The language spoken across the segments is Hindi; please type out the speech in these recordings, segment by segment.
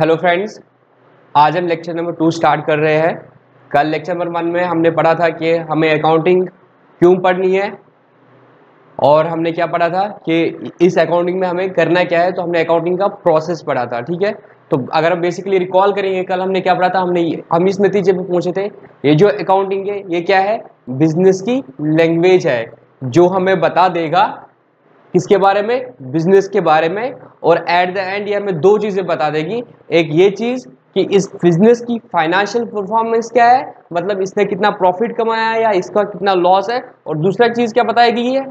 हेलो फ्रेंड्स, आज हम लेक्चर नंबर 2 स्टार्ट कर रहे हैं। कल लेक्चर नंबर 1 में हमने पढ़ा था कि हमें अकाउंटिंग क्यों पढ़नी है और हमने क्या पढ़ा था कि इस अकाउंटिंग में हमें करना क्या है। तो हमने अकाउंटिंग का प्रोसेस पढ़ा था, ठीक है। तो अगर हम बेसिकली रिकॉल करेंगे, कल हमने क्या पढ़ा था, हम इस नतीजे पे पहुंचे थे, ये जो अकाउंटिंग है ये क्या है, बिजनेस की लैंग्वेज है जो हमें बता देगा किसके बारे में, बिजनेस के बारे में। और एट द एंड ये हमें दो चीजें बता देगी। एक ये चीज कि इस बिजनेस की फाइनेंशियल परफॉर्मेंस क्या है, मतलब इसने कितना प्रॉफिट कमाया है या इसका कितना लॉस है। और दूसरा चीज क्या बताएगी, ये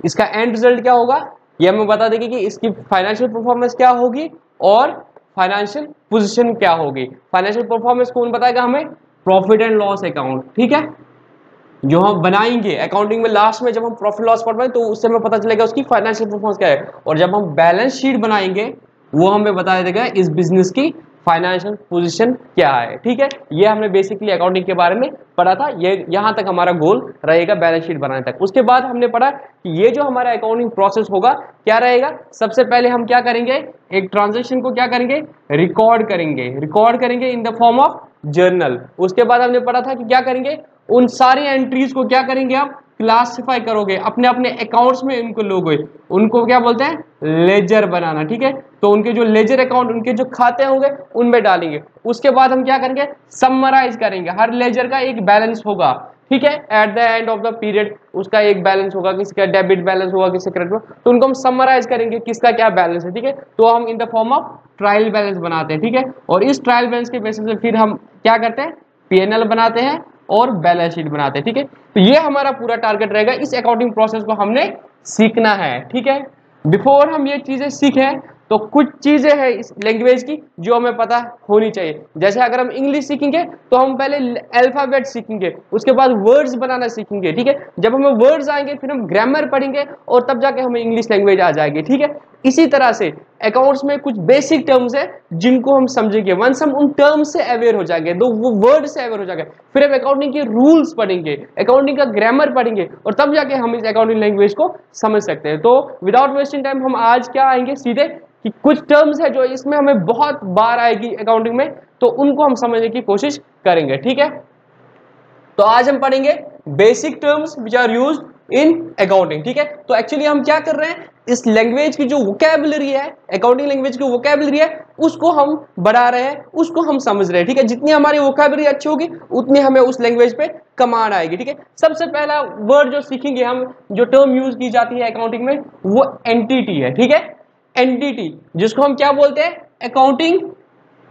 इसका एंड रिजल्ट क्या होगा, ये हमें बता देगी कि इसकी फाइनेंशियल परफॉर्मेंस क्या होगी और फाइनेंशियल पोजीशन क्या होगी। फाइनेंशियल परफॉर्मेंस कौन बताएगा हमें, प्रॉफिट एंड लॉस अकाउंट, ठीक है, जो हम बनाएंगे अकाउंटिंग में। लास्ट में जब हम प्रॉफिट लॉस पढ़ पाए तो उससे हमें पता चलेगा उसकी फाइनेंशियल परफॉर्मेंस क्या है। और जब हम बैलेंस शीट बनाएंगे वो हमें बता देगा इस बिजनेस की फाइनेंशियल पोजीशन क्या है, ठीक है। ये हमने बेसिकली अकाउंटिंग के बारे में पढ़ा था। ये यहां तक हमारा गोल रहेगा बैलेंस शीट बनाने तक। उसके बाद हमने पढ़ा कि ये जो हमारा अकाउंटिंग प्रोसेस होगा क्या रहेगा। सबसे पहले हम क्या करेंगे, एक ट्रांजेक्शन को क्या करेंगे, रिकॉर्ड करेंगे in the form of journal. उसके बाद हमने पढ़ा था कि क्या करेंगे, उन सारी एंट्रीज को क्या करेंगे, आप क्लासिफाई करोगे, अपने अपने अकाउंट्स में इनको लोगे, उनको क्या बोलते हैं, लेजर बनाना, ठीक है। तो उनके जो लेजर अकाउंट, उनके जो खाते होंगे उनमें डालेंगे। उसके बाद हम क्या करेंगे, समराइज करेंगे। हर लेजर का एक बैलेंस होगा, ठीक है। At the end of the period उसका एक बैलेंस होगा, किसी का डेबिट बैलेंस होगा, किसी क्रेडिट, तो उनको हम समराइज करेंगे किसका क्या बैलेंस है, ठीक है। तो हम in the form of trial balance बनाते हैं, ठीक है। और इस ट्रायल बैलेंस के बेसिस पे फिर हम क्या करते हैं, पीएनएल बनाते हैं और बैलेंस शीट बनाते हैं, ठीक है। तो ये हमारा पूरा टारगेट रहेगा, इस अकाउंटिंग प्रोसेस को हमने सीखना है, ठीक है। बिफोर हम ये चीजें सीखें तो कुछ चीजें हैं इस लैंग्वेज की जो हमें पता होनी चाहिए। जैसे अगर हम इंग्लिश सीखेंगे तो हम पहले अल्फाबेट सीखेंगे, उसके बाद वर्ड्स बनाना सीखेंगे, ठीक है। जब हमें वर्ड्स आएंगे फिर हम ग्रामर पढ़ेंगे और तब जाके हमें इंग्लिश लैंग्वेज आ जाएगी, ठीक है। इसी तरह से अकाउंट्स में कुछ बेसिक टर्म्स है जिनको हम समझेंगे। वंस हम उन टर्म्स से अवेयर हो जाएंगे, तो वो वर्ड से अवेयर हो जाएंगे, फिर हम अकाउंटिंग के रूल्स पढ़ेंगे, अकाउंटिंग का ग्रामर पढ़ेंगे और तब जाके हम इस अकाउंटिंग लैंग्वेज को समझ सकते हैं। तो विदाउट वेस्टिंग टाइम हम आज क्या आएंगे सीधे कि कुछ टर्म्स है जो इसमें हमें बहुत बार आएगी अकाउंटिंग में, तो उनको हम समझने की कोशिश करेंगे, ठीक है। तो आज हम पढ़ेंगे basic terms which are used in accounting, ठीक है। तो एक्चुअली हम क्या कर रहे हैं, इस लैंग्वेज की जो वोकैबुलरी है, अकाउंटिंग लैंग्वेज की वोकैबुलरी है, उसको हम बढ़ा रहे हैं, उसको हम समझ रहे हैं, ठीक है। जितनी हमारी वोकैबुलरी अच्छी होगी उतनी हमें उस लैंग्वेज पे कमांड आएगी, ठीक है। सबसे पहला वर्ड जो सीखेंगे हम, जो टर्म यूज की जाती है अकाउंटिंग में, वो एंटिटी है, ठीक है। एंटिटी, जिसको हम क्या बोलते हैं, अकाउंटिंग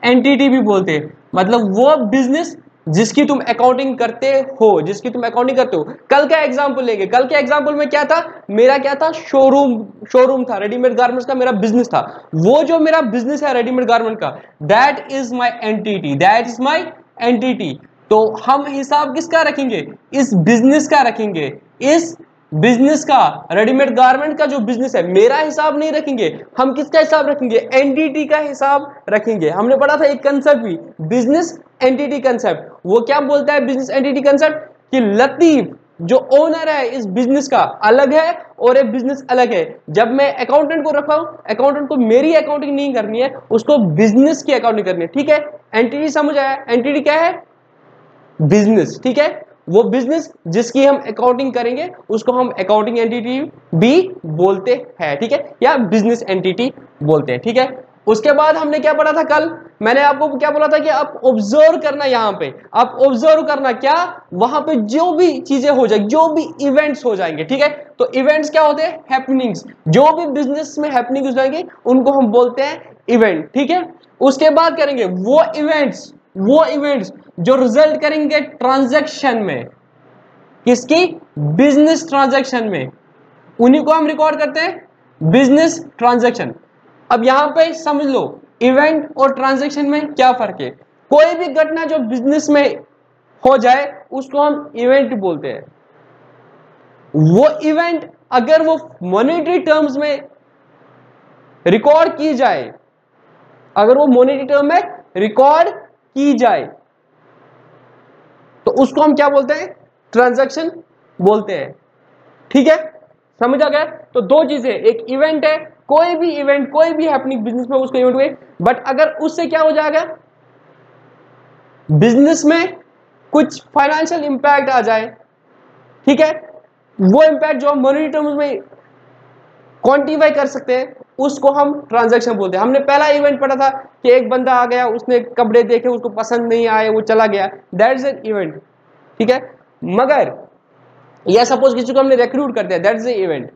एंटिटी भी बोलते हैं। मतलब वो बिजनेस जिसकी तुम अकाउंटिंग करते हो, जिसकी तुम अकाउंटिंग करते हो। कल का एग्जांपल लेंगे, कल के एग्जांपल में क्या था, मेरा क्या था, शोरूम था, रेडीमेड गारमेंट्स का मेरा बिजनेस था। वो जो मेरा बिजनेस है रेडीमेड गारमेंट का, that is my entity, that is my entity. तो हम हिसाब किसका रखेंगे, इस बिजनेस का रखेंगे, इस बिजनेस का, रेडीमेड गारमेंट का जो बिजनेस है, मेरा हिसाब नहीं रखेंगे हम, किसका हिसाब रखेंगे, एंटिटी का हिसाब रखेंगे। हमने पढ़ा था एक कंसेप्ट भी, बिजनेस एंटिटी कंसेप्ट। वो क्या बोलता है बिजनेस एंटिटी कंसेप्ट, कि लतीफ जो ओनर है इस बिजनेस का अलग है और ये बिजनेस अलग है। जब मैं अकाउंटेंट को रखा हूं, अकाउंटेंट को मेरी अकाउंटिंग नहीं करनी है, उसको बिजनेस की अकाउंटिंग करनी है, ठीक है। एंटिटी समझ आया, एंटिटी क्या है, बिजनेस, ठीक है। वो बिजनेस जिसकी हम अकाउंटिंग करेंगे उसको हम अकाउंटिंग एंटिटी भी बोलते हैं, ठीक है, या बिजनेस एंटिटी बोलते हैं, ठीक है। उसके बाद हमने क्या पढ़ा था कल, मैंने आपको क्या बोला था कि आप ऑब्जर्व करना, यहां पे आप ऑब्जर्व करना क्या, वहां पे जो भी चीजें हो जाएगी, जो भी इवेंट्स हो जाएंगे, ठीक है। तो इवेंट्स क्या होते हैं, हैपनिंग्स, जो भी बिजनेस में हैपनिंग हो जाएंगे उनको हम बोलते हैं इवेंट, ठीक है। उसके बाद करेंगे वो इवेंट्स जो रिजल्ट करेंगे ट्रांजैक्शन में, किसकी, बिजनेस ट्रांजैक्शन में, उन्हीं को हम रिकॉर्ड करते हैं बिजनेस ट्रांजैक्शन। अब यहां पे समझ लो इवेंट और ट्रांजैक्शन में क्या फर्क है। कोई भी घटना जो बिजनेस में हो जाए उसको हम इवेंट बोलते हैं। वो इवेंट अगर वो मॉनेटरी टर्म्स में रिकॉर्ड की जाए, अगर वो मॉनेटरी टर्म में रिकॉर्ड की जाए तो उसको हम क्या बोलते हैं, ट्रांजैक्शन बोलते हैं, ठीक है। समझ आ गया। तो दो चीजें, एक इवेंट है कोई भी इवेंट, कोई भी हैपनिंग बिजनेस में उसको इवेंट हुए, बट अगर उससे क्या हो जाएगा, बिजनेस में कुछ फाइनेंशियल इंपैक्ट आ जाए, ठीक है, वो इंपैक्ट जो हम मॉनेटरी टर्म्स में क्वांटिफाई कर सकते हैं, उसको हम ट्रांजैक्शन बोलते हैं। हमने पहला इवेंट पढ़ा था कि एक बंदा आ गया, उसने कपड़े देखे, उसको पसंद नहीं आए, वो चला गया, दैट इज एन इवेंट, ठीक है। मगर या सपोज किसी को हमने रिक्रूट कर दिया, दैट इज एन इवेंट।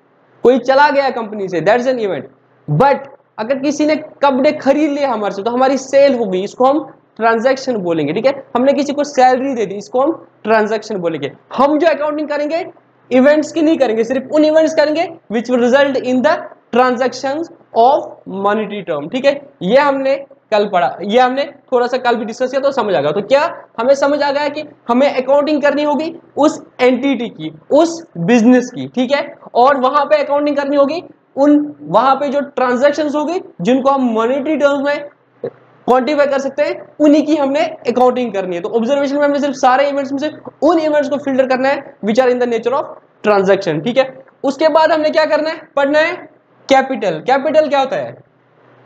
कोई चला गया कंपनी से, that is an event. But अगर किसी ने कपड़े खरीद लिए हमारे से, तो हमारी सेल हो गई, इसको हम ट्रांजैक्शन बोलेंगे, ठीक है। हमने किसी को सैलरी दे दी, इसको हम ट्रांजैक्शन बोलेंगे। हम जो अकाउंटिंग करेंगे इवेंट्स की नहीं करेंगे, सिर्फ उन इवेंट्स करेंगे which will result in the transactions of monetary term, ठीक है। ये हमने कल पढ़ा, ये हमने थोड़ा सा कल भी डिस्कस किया, तो समझ आ गया। तो क्या हमें समझ आ गया कि हमें अकाउंटिंग करनी होगी उस एंटिटी की, उस बिजनेस की, ठीक है, और वहां पे अकाउंटिंग करनी होगी उन वहां पे जो ट्रांजैक्शंस होगी जिनको हम मॉनेटरी टर्म्स में क्वांटिफाई कर सकते हैं, उन्हीं की हमने अकाउंटिंग करनी है। तो ऑब्जर्वेशन में हमने सिर्फ सारे इवेंट्स में से उन इवेंट्स को फिल्टर करना है which are in the nature of transaction, ठीक है। उसके बाद हमने क्या करना है, पढ़ना है कैपिटल। कैपिटल क्या होता है,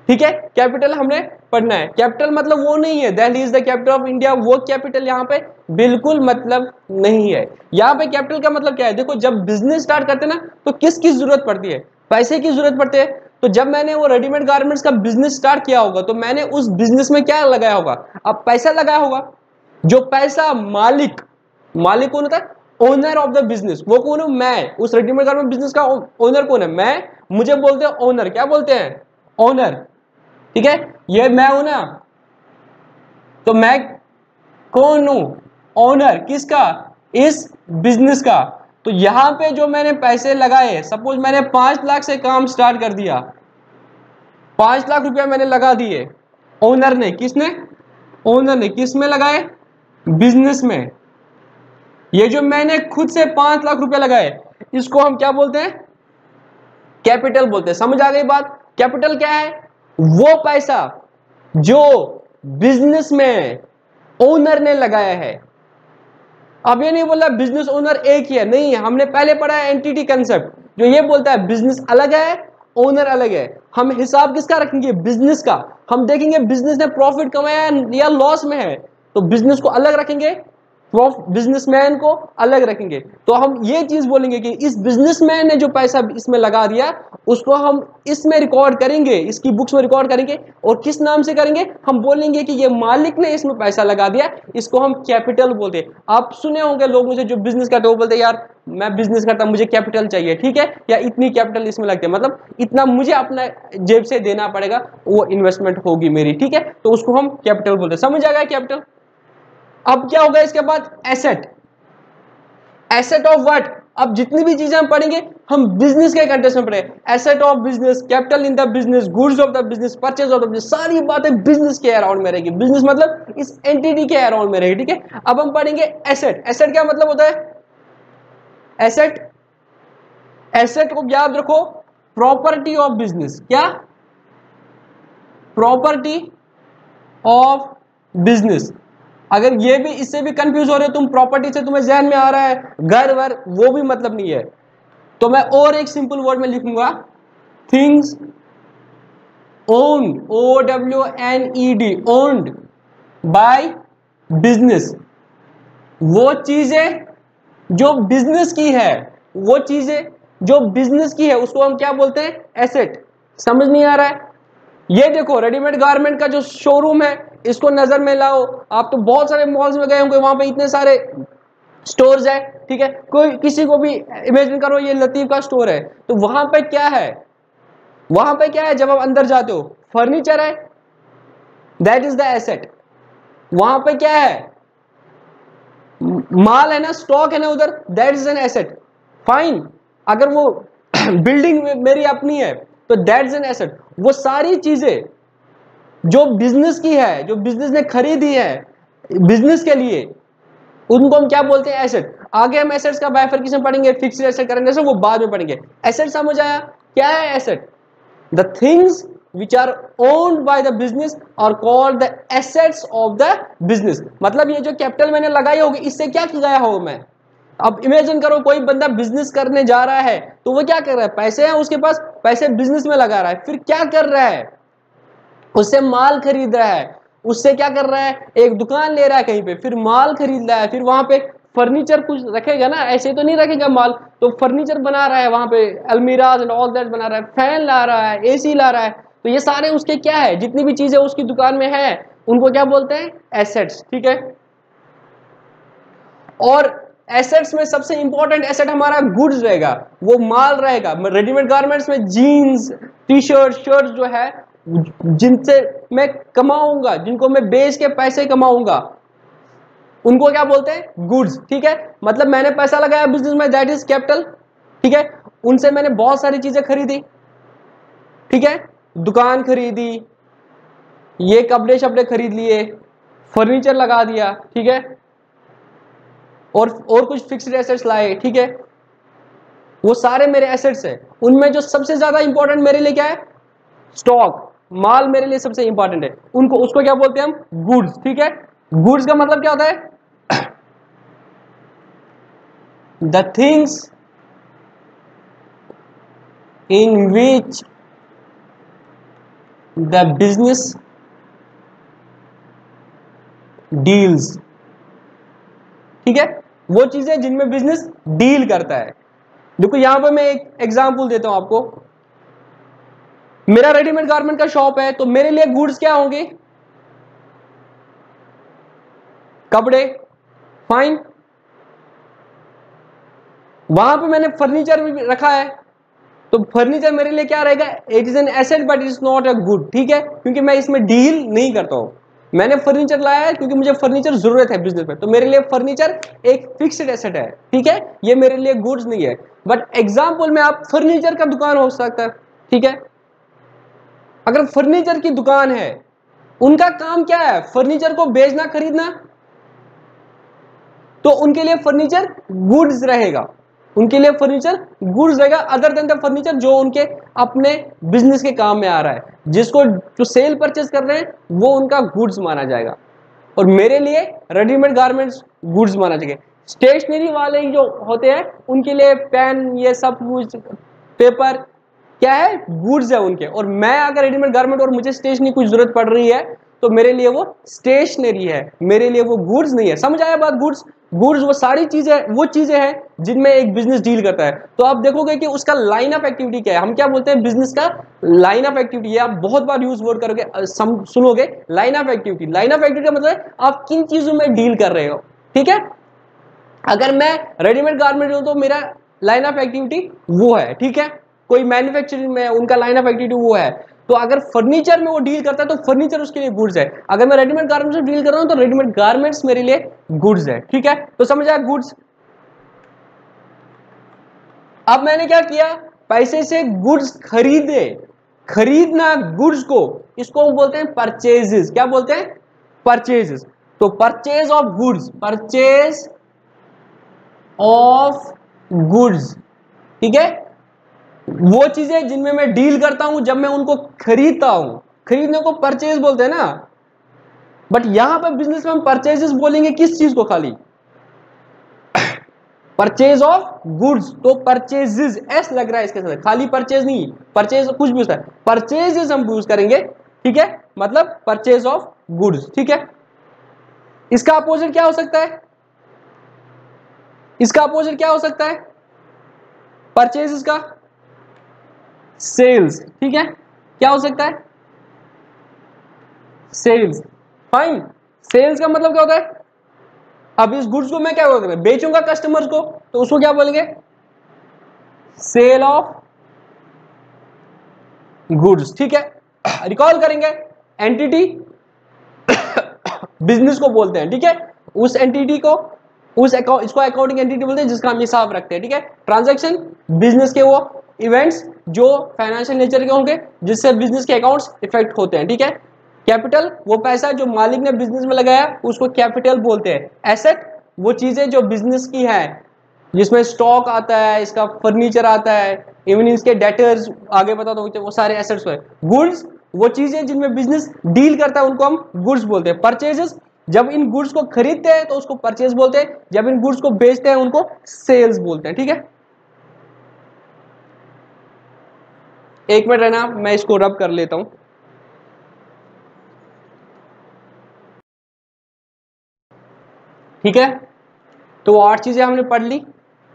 ठीक है, कैपिटल हमने पढ़ना है। कैपिटल मतलब वो नहीं है Delhi is the capital of India, वो कैपिटल यहाँ पे बिल्कुल मतलब नहीं है। यहाँ पे कैपिटल का मतलब क्या है, देखो जब बिजनेस स्टार्ट करते हैं ना, तो किसकी जरूरत पड़ती है, पैसे की जरूरत पड़ती है। तो जब मैंने वो रेडीमेड गारमेंट्स का बिजनेस स्टार्ट किया होगा, तो मैंने उस बिजनेस में क्या लगाया होगा, अब पैसा लगाया होगा। जो पैसा मालिक कौन होता है, ओनर ऑफ द बिजनेस, वो कौन हूं मैं, उस रेडीमेड गारमेंट बिजनेस का ओनर कौन है, मैं। मुझे बोलते हैं ओनर, क्या बोलते हैं, ओनर, ठीक है, ये मैं हूं ना। तो मैं कौन हूं, ओनर किसका, इस बिजनेस का। तो यहां पे जो मैंने पैसे लगाए, सपोज मैंने 5 लाख से काम स्टार्ट कर दिया, 5 लाख रुपया मैंने लगा दिए, ओनर ने, किसने, ओनर ने, किस में लगाए, बिजनेस में। ये जो मैंने खुद से 5 लाख रुपया लगाए, इसको हम क्या बोलते हैं, कैपिटल बोलते हैं। समझ आ गई बात। कैपिटल क्या है, वो पैसा जो बिजनेस में ओनर ने लगाया है। अब ये नहीं बोला बिजनेस ओनर एक ही है, नहीं, हमने पहले पढ़ा है एंटिटी कंसेप्ट, जो ये बोलता है बिजनेस अलग है, ओनर अलग है। हम हिसाब किसका रखेंगे, बिजनेस का। हम देखेंगे बिजनेस ने प्रॉफिट कमाया या लॉस में है, तो बिजनेस को अलग रखेंगे, बिजनेसमैन को अलग रखेंगे। तो हम ये चीज बोलेंगे कि इस बिजनेसमैन ने जो पैसा इसमें लगा दिया, उसको हम इसमें रिकॉर्ड करेंगे, इसकी बुक्स में रिकॉर्ड करेंगे। और किस नाम से करेंगे, हम बोलेंगे कि ये मालिक ने इसमें पैसा लगा दिया, इसको हम कैपिटल बोलते हैं। आप सुने होंगे लोग मुझे जो बिजनेस करते हैं, वो बोलते हैं यार मैं बिजनेस करता हूं, मुझे कैपिटल चाहिए, ठीक है, या इतनी कैपिटल इसमें लगती है, मतलब इतना मुझे अपना जेब से देना पड़ेगा, वो इन्वेस्टमेंट होगी मेरी, ठीक है। तो उसको हम कैपिटल बोलते हैं। समझ आ गया कैपिटल। अब क्या होगा इसके बाद, एसेट। एसेट ऑफ व्हाट, अब जितनी भी चीजें हम पढ़ेंगे, हम बिजनेस के कंटेक्स्ट में पढ़ेंगे। Asset of business, capital in the business, goods of the business, purchase of the business, सारी बातें बिजनेस के अराउंड में रहेगी। बिजनेस मतलब इस एंटिटी के अराउंड में रहेगी, ठीक है। अब हम पढ़ेंगे एसेट। एसेट क्या मतलब होता है, एसेट, एसेट को याद रखो, प्रॉपर्टी ऑफ बिजनेस। क्या, प्रॉपर्टी ऑफ बिजनेस। अगर ये भी, इससे भी कंफ्यूज हो रहे हो तुम, प्रॉपर्टी से तुम्हें जहन में आ रहा है घर वर, वो भी मतलब नहीं है, तो मैं और एक सिंपल वर्ड में लिखूंगा, things owned, OWNED, owned by business. वो चीजें जो बिजनेस की है, वो चीजें जो बिजनेस की है, उसको हम क्या बोलते हैं, एसेट। समझ नहीं आ रहा है। ये देखो रेडीमेड गारमेंट का जो शोरूम है, इसको नजर में लाओ। आप तो बहुत सारे मॉल्स में गए होंगे, वहां पे इतने सारे स्टोर्स है, ठीक है। कोई किसी को भी इमेजिन करो ये लतीफ का स्टोर है, तो वहां पे क्या है, वहां पे क्या है, जब आप अंदर जाते हो फर्नीचर है, दैट इज द एसेट। वहां पे क्या है, माल है ना, स्टॉक है ना उधर, that is an asset, fine. अगर वो बिल्डिंग मेरी अपनी है, तो दैट इज एन एसेट। वो सारी चीजें जो बिजनेस की है, जो बिजनेस ने खरीदी है बिजनेस के लिए, उनको हम क्या बोलते हैं, एसेट। आगे हम एसेट्स का बाइफरकेशन पढ़ेंगे, फिक्स्ड एसेट, करंट एसेट, वो बाद में पढ़ेंगे। एसेट समझ आया, क्या है asset, the things which are owned by the business are called the assets of the business। मतलब ये जो कैपिटल मैंने लगाई होगी, इससे क्या किया होगा मैं, अब इमेजिन करो कोई बंदा बिजनेस करने जा रहा है तो वो क्या कर रहा है, पैसे हैं उसके पास, पैसे बिजनेस में लगा रहा है, फिर क्या कर रहा है, उससे माल खरीद रहा है, उससे क्या कर रहा है, एक दुकान ले रहा है कहीं पे, फिर माल खरीद रहा है, फिर वहां पे फर्नीचर कुछ रखेगा ना, ऐसे तो नहीं रखेगा माल, तो फर्नीचर बना रहा है वहां पे, अलमीराज एंड ऑल दैट बना रहा है, फैन ला रहा है, एसी ला रहा है, तो ये सारे उसके क्या है, जितनी भी चीजें उसकी दुकान में है उनको क्या बोलते हैं, एसेट्स। ठीक है, और एसेट्स में सबसे इंपॉर्टेंट एसेट हमारा गुड्स रहेगा, वो माल रहेगा। रेडीमेड गारमेंट्स में जीन्स, टी शर्ट, शर्ट जो है जिनसे मैं कमाऊंगा, जिनको मैं बेच के पैसे कमाऊंगा, उनको क्या बोलते हैं, गुड्स। ठीक है, मतलब मैंने पैसा लगाया बिजनेस में, दैट इज कैपिटल। ठीक है, उनसे मैंने बहुत सारी चीजें खरीदी, ठीक है, दुकान खरीदी, ये कपड़े शपड़े खरीद लिए, फर्नीचर लगा दिया, ठीक है, और कुछ फिक्स्ड एसेट्स लाए। ठीक है, वो सारे मेरे एसेट्स हैं। उनमें जो सबसे ज्यादा इंपॉर्टेंट मेरे लिए क्या है, स्टॉक, माल मेरे लिए सबसे इंपॉर्टेंट है, उनको उसको क्या बोलते हैं हम, गुड्स। ठीक है, गुड्स का मतलब क्या होता है, the things in which the business deals. ठीक है, वो चीजें जिनमें बिजनेस डील करता है। देखो यहां पर मैं एक एग्जांपल देता हूं आपको, मेरा रेडीमेड गारमेंट का शॉप है, तो मेरे लिए गुड्स क्या होंगे, कपड़े, फाइन। वहां पे मैंने फर्नीचर भी रखा है, तो फर्नीचर मेरे लिए क्या रहेगा, it is an asset but it is not a good. ठीक है, क्योंकि मैं इसमें डील नहीं करता हूं, मैंने फर्नीचर लाया है क्योंकि मुझे फर्नीचर जरूरत है बिजनेस में, तो मेरे लिए फर्नीचर एक फिक्स्ड एसेट है। ठीक है, ये मेरे लिए गुड्स नहीं है। बट एग्जाम्पल में आप फर्नीचर का दुकान हो सकता है। ठीक है, अगर फर्नीचर की दुकान है, उनका काम क्या है, फर्नीचर को बेचना खरीदना, तो उनके लिए फर्नीचर गुड्स रहेगा, उनके लिए फर्नीचर गुड्स रहेगा, अदर देन द फर्नीचर जो उनके अपने बिजनेस के काम में आ रहा है, जिसको जो सेल परचेज कर रहे हैं वो उनका गुड्स माना जाएगा। और मेरे लिए रेडीमेड गारमेंट्स गुड्स माना जाएगा। स्टेशनरी वाले जो होते हैं उनके लिए पेन, ये सब कुछ, पेपर क्या है, गुड्स है उनके। और मैं अगर रेडीमेड गारमेंट और मुझे स्टेशनरी कुछ जरूरत पड़ रही है तो मेरे लिए वो स्टेशनरी है, मेरे लिए वो गुड्स नहीं है। समझ आया बात, गुड्स, गुड्स वो सारी चीजें, वो चीजें हैं जिनमें एक बिजनेस डील करता है। तो आप देखोगे कि उसका लाइन ऑफ एक्टिविटी क्या है, हम क्या बोलते हैं बिजनेस का लाइन ऑफ एक्टिविटी, ये आप बहुत बार यूज वर्ड करोगे, सुनोगे, line of activity. Line of activity का मतलब आप किन चीजों में डील कर रहे हो। ठीक है, अगर मैं रेडीमेड गारमेंट हूं तो मेरा लाइन ऑफ एक्टिविटी वो है। ठीक है, कोई मैन्युफैक्चरिंग में उनका लाइन ऑफ एक्टिविटी वो है। तो अगर फर्नीचर में वो डील करता है तो फर्नीचर उसके लिए गुड्स है। अगर मैं रेडीमेड गारमेंट्स में डील कर रहा हूं तो रेडीमेड गारमेंट्स मेरे लिए गुड्स है। ठीक है, तो समझ आया गुड्स। अब मैंने क्या किया, पैसे से गुड्स खरीदे, खरीदना गुड्स को, इसको बोलते हैं परचेजेस। क्या बोलते हैं, परचेजेस। तो purchase of goods, purchase of goods. ठीक है, वो चीजें जिनमें मैं डील करता हूं, जब मैं उनको खरीदता हूं, खरीदने को परचेज बोलते हैं ना। बट यहां पर बिजनेस में हम परचेजेस बोलेंगे किस चीज को, खाली परचेज ऑफ गुड्स। तो परचेजेस एस लग रहा है इसके साथ, खाली परचेज नहीं, परचेज कुछ भी होता है, परचेजेस हम यूज करेंगे। ठीक है, मतलब परचेज ऑफ गुड्स। ठीक है, इसका अपोजिट क्या हो सकता है, इसका अपोजिट क्या हो सकता है, परचेजेस का सेल्स। ठीक है, क्या हो सकता है, सेल्स। फाइन, सेल्स का मतलब क्या होता है, अब इस गुड्स को मैं क्या करूंगा, बेचूंगा कस्टमर्स को, तो उसको क्या बोलेंगे, सेल ऑफ गुड्स। ठीक है, रिकॉल करेंगे, एंटिटी बिजनेस को बोलते हैं। ठीक है, उस एंटिटी को, उस अकाउंट, इसको अकाउंटिंग एंटिटी बोलते हैं जिसका हम हिसाब रखते हैं। ठीक है, ट्रांजैक्शन, बिजनेस के वो इवेंट्स जो फाइनेंशियल नेचर के होंगे जिससे बिजनेस के अकाउंट्स इफेक्ट होते हैं। ठीक है, कैपिटल, वो पैसा जो मालिक ने बिजनेस में लगाया उसको कैपिटल बोलते हैं। एसेट, वो चीजें जो बिजनेस की है, जिसमें स्टॉक आता है, इसका फर्नीचर आता है, इवन इसके डेटर्स, आगे बता दो, वो सारे एसेट्स है। गुड्स, वो चीजें जिनमें बिजनेस डील करता है उनको हम गुड्स बोलते हैं। परचेजेस, जब इन गुड्स को खरीदते हैं तो उसको परचेज बोलते हैं, जब इन गुड्स को बेचते हैं उनको सेल्स बोलते हैं। ठीक है, एक मिनट रहना, मैं इसको रब कर लेता हूं। ठीक है, तो वो 8 चीजें हमने पढ़ ली।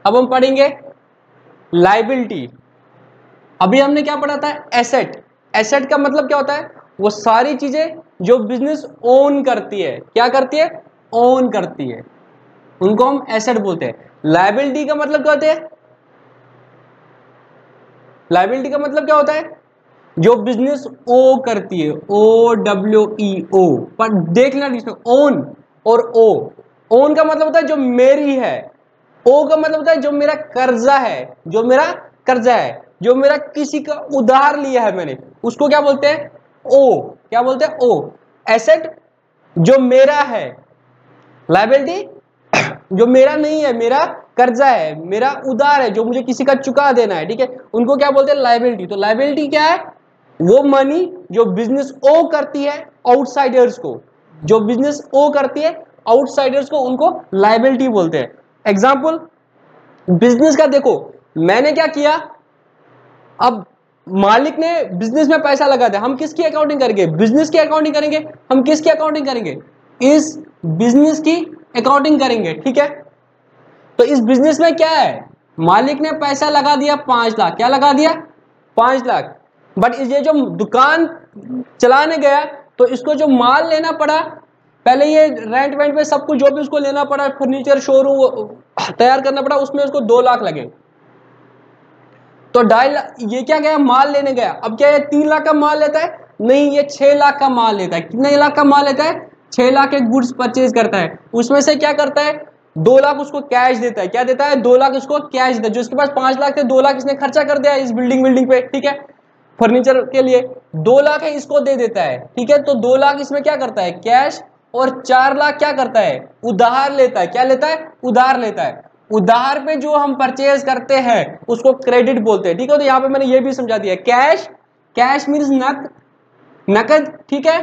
अब हम पढ़ेंगे लायबिलिटी। अभी हमने क्या पढ़ा था, एसेट। एसेट का मतलब क्या होता है, वो सारी चीजें जो बिजनेस ओन करती है, क्या करती है, ओन करती है, उनको हम एसेट बोलते हैं। लायबिलिटी का मतलब क्या होता है, लायबिलिटी का मतलब क्या होता है, जो बिजनेस ओ करती है, OWEO। पर देख लेना इसमें ओन और ओ। ओन का मतलब होता है जो मेरी है, ओ का मतलब होता है जो मेरा कर्जा है, जो मेरा कर्जा है, जो मेरा किसी का उधार लिया है मैंने, उसको क्या बोलते हैं, ओ। क्या बोलते हैं, ओ। एसेट जो मेरा है, लायबिलिटी जो मेरा नहीं है, मेरा कर्जा है, मेरा उधार है, जो मुझे किसी का चुका देना है। ठीक है, उनको क्या बोलते हैं, लायबिलिटी। तो लायबिलिटी क्या है, वो मनी जो बिजनेस ओ करती है आउटसाइडर्स को, जो बिजनेस ओ करती है आउटसाइडर्स को, उनको लायबिलिटी बोलते हैं। एग्जांपल बिजनेस का देखो, मैंने क्या किया, अब मालिक ने बिजनेस में पैसा लगा दिया, हम किसकी अकाउंटिंग करेंगे, बिजनेस की अकाउंटिंग करेंगे। हम किसकी अकाउंटिंग करेंगे, इस बिजनेस की अकाउंटिंग करेंगे। ठीक है, तो इस बिजनेस में क्या है, मालिक ने पैसा लगा दिया 5 लाख, क्या लगा दिया, 5 लाख। बट ये जो दुकान चलाने गया तो इसको जो माल लेना पड़ा, पहले ये रेंट वेंट पे सब कुछ जो भी उसको लेना पड़ा, फर्नीचर शोरूम तैयार करना पड़ा, उसमें उसको 2 लाख लगे। तो 2.5 लाख, ये क्या गया, माल लेने गया। अब क्या ये 3 लाख का माल लेता है, नहीं, ये 6 लाख का माल लेता है। कितने लाख का माल लेता है, 6 लाख के गुड्स परचेज करता है। उसमें से क्या करता है, 2 लाख उसको कैश देता है। क्या देता है, 2 लाख उसको कैश देता है। जो इसके पास 5 लाख थे, 2 लाख इसने खर्चा कर दिया इस बिल्डिंग पे। ठीक है, फर्नीचर के लिए 2 लाख है, इसको दे देता है। ठीक है, तो 2 लाख इसमें क्या करता है, कैश, और 4 लाख क्या करता है, उधार लेता है। क्या लेता है, उधार लेता है। उधार पे जो हम परचेज करते हैं उसको क्रेडिट बोलते हैं। ठीक है, तो यहां पे मैंने ये भी समझा दिया, कैश, कैश मीन्स नकद। ठीक है,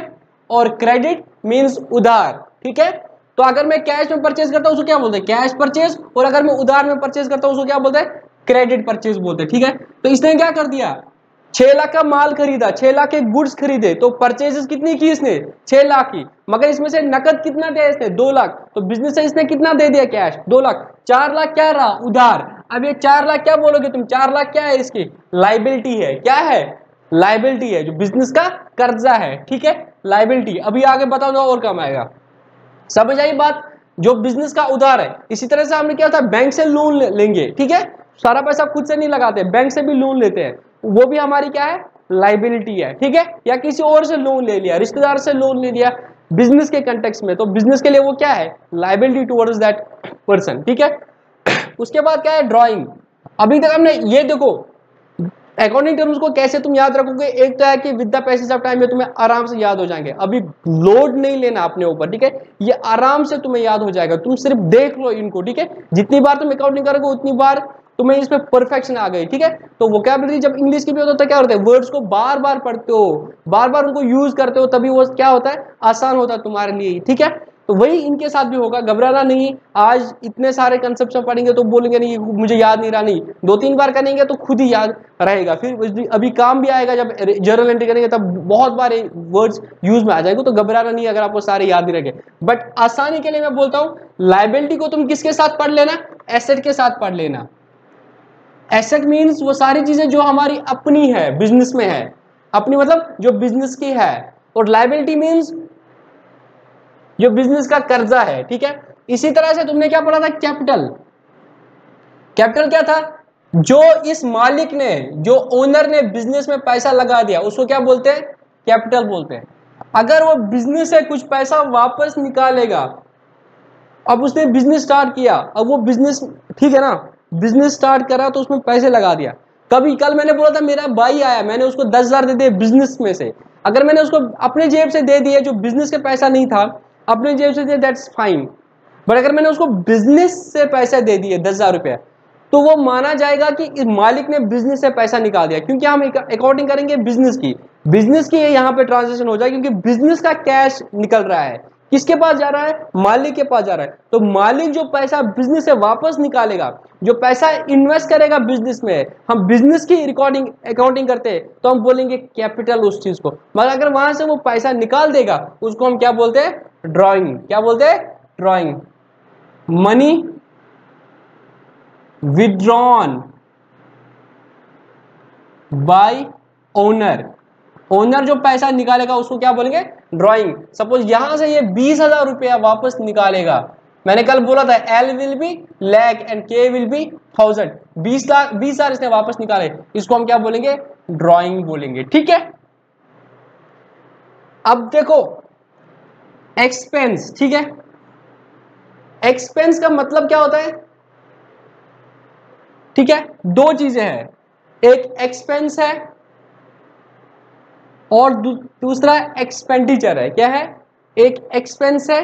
और क्रेडिट मीन्स उधार। ठीक है, तो अगर मैं कैश में परचेज करता हूं उसको क्या बोलते हैं, कैश परचेज, और अगर मैं उधार में परचेज करता हूं उसको क्या बोलते हैं, क्रेडिट परचेज बोलते हैं। ठीक है, तो इसने क्या कर दिया, 6 लाख का माल खरीदा, 6 लाख के गुड्स खरीदे, तो परचेजेस कितनी की इसने, 6 लाख की। मगर इसमें से नकद कितना दिया इसने, 2 लाख। तो बिजनेस से इसने कितना दे दिया, कैश 2 लाख। 4 लाख क्या रहा, उधार। अब ये 4 लाख क्या बोलोगे तुम, 4 लाख क्या है, इसकी लायबिलिटी है। क्या है, लायबिलिटी है, जो बिजनेस का कर्जा है। ठीक है, लायबिलिटी। अभी आगे बताओ ना और कम आएगा। समझ आई बात, जो बिजनेस का उधार है। इसी तरह से हमने क्या था, बैंक से लोन लेंगे। ठीक है, सारा पैसा खुद से नहीं लगाते, बैंक से भी लोन लेते हैं, वो भी हमारी क्या है, लायबिलिटी है। ठीक है, या किसी और से लोन ले लिया, रिश्तेदार से लोन ले लिया बिजनेस के कंटेक्स्ट में, तो बिजनेस के लिए वो क्या है, लायबिलिटी टुवर्ड्स दैट पर्सन। ठीक है, उसके बाद क्या है, ड्राइंग। अभी तक हमने ये देखो अकाउंटिंग टर्म्स को कैसे तुम याद रखोगे, एक तो है कि with the passage of time में तुम्हें आराम से याद हो जाएंगे। अभी लोड नहीं लेना अपने ऊपर। ठीक है, ये आराम से तुम्हें याद हो जाएगा, तुम सिर्फ देख लो इनको। ठीक है, जितनी बार तुम अकाउंटिंग करोगे उतनी बार तुम्हें इसमें परफेक्शन आ गई। ठीक है, तो वोकैबुलरी जब इंग्लिश की भी होता है क्या होता है, वर्ड्स को बार बार पढ़ते हो, बार बार उनको यूज करते हो, तभी वो क्या होता है, आसान होता है तुम्हारे लिए। ठीक है, तो वही इनके साथ भी होगा, घबराना नहीं। आज इतने सारे कंसेप्ट पढ़ेंगे तो बोलेंगे नहीं मुझे याद नहीं रहा, नहीं, 2-3 बार करेंगे तो खुद ही याद रहेगा। फिर अभी काम भी आएगा, जब जर्नल एंट्री करेंगे तब बहुत बार वर्ड्स यूज में आ जाएंगे, तो घबराना नहीं अगर आपको सारे याद नहीं रहे। बट आसानी के लिए मैं बोलता हूं, लायबिलिटी को तुम किसके साथ पढ़ लेना, एसेट के साथ पढ़ लेना। एसेट मीन्स वो सारी चीजें जो हमारी अपनी है, बिजनेस में है, अपनी मतलब जो बिजनेस की है। और लायबिलिटी मीन्स जो बिजनेस का कर्जा है। ठीक है, इसी तरह से तुमने क्या पढ़ा था, कैपिटल। कैपिटल क्या था, जो इस मालिक ने, जो ओनर ने बिजनेस में पैसा लगा दिया उसको क्या बोलते हैं, कैपिटल बोलते हैं। अगर वो बिजनेस से कुछ पैसा वापस निकालेगा, अब उसने बिजनेस स्टार्ट किया, अब वो बिजनेस, ठीक है ना, बिजनेस स्टार्ट करा तो उसमें पैसे लगा दिया। कभी कल मैंने बोला था मेरा भाई आया, मैंने उसको 10,000 दे दिए बिजनेस में से, अगर मैंने उसको अपने जेब से दे दिए, जो बिजनेस के पैसा नहीं था, अपने जेब से दिए, दैट्स फाइन। बट अगर मैंने उसको बिजनेस से पैसे दे दिए 10,000 रुपया, तो वो माना जाएगा कि इस मालिक ने बिजनेस से पैसा निकाल दिया, क्योंकि हम अकाउंटिंग करेंगे बिजनेस की। बिजनेस की यहाँ पे ट्रांजेक्शन हो जाए, क्योंकि बिजनेस का कैश निकल रहा है, किसके पास जा रहा है? मालिक के पास जा रहा है। तो मालिक जो पैसा बिजनेस से वापस निकालेगा, जो पैसा इन्वेस्ट करेगा बिजनेस में, हम बिजनेस की रिकॉर्डिंग अकाउंटिंग करते हैं तो हम बोलेंगे कैपिटल उस चीज को। मगर अगर वहां से वो पैसा निकाल देगा उसको हम क्या बोलते हैं? ड्रॉइंग। क्या बोलते हैं? Drawing. Money withdrawn bye owner, owner जो पैसा निकालेगा उसको क्या बोलेंगे? ड्रॉइंग। सपोज यहां से ये 20,000 रुपया वापस निकालेगा, मैंने कल बोला था L will be lakh and के विल बी 1000, 20,000 इसने वापस निकाले, इसको हम क्या बोलेंगे? ड्रॉइंग बोलेंगे। ठीक है, अब देखो एक्सपेंस। ठीक है, एक्सपेंस का मतलब क्या होता है? ठीक है, दो चीजें हैं, एक एक्सपेंस है और दूसरा एक्सपेंडिचर है। क्या है? एक एक्सपेंस है,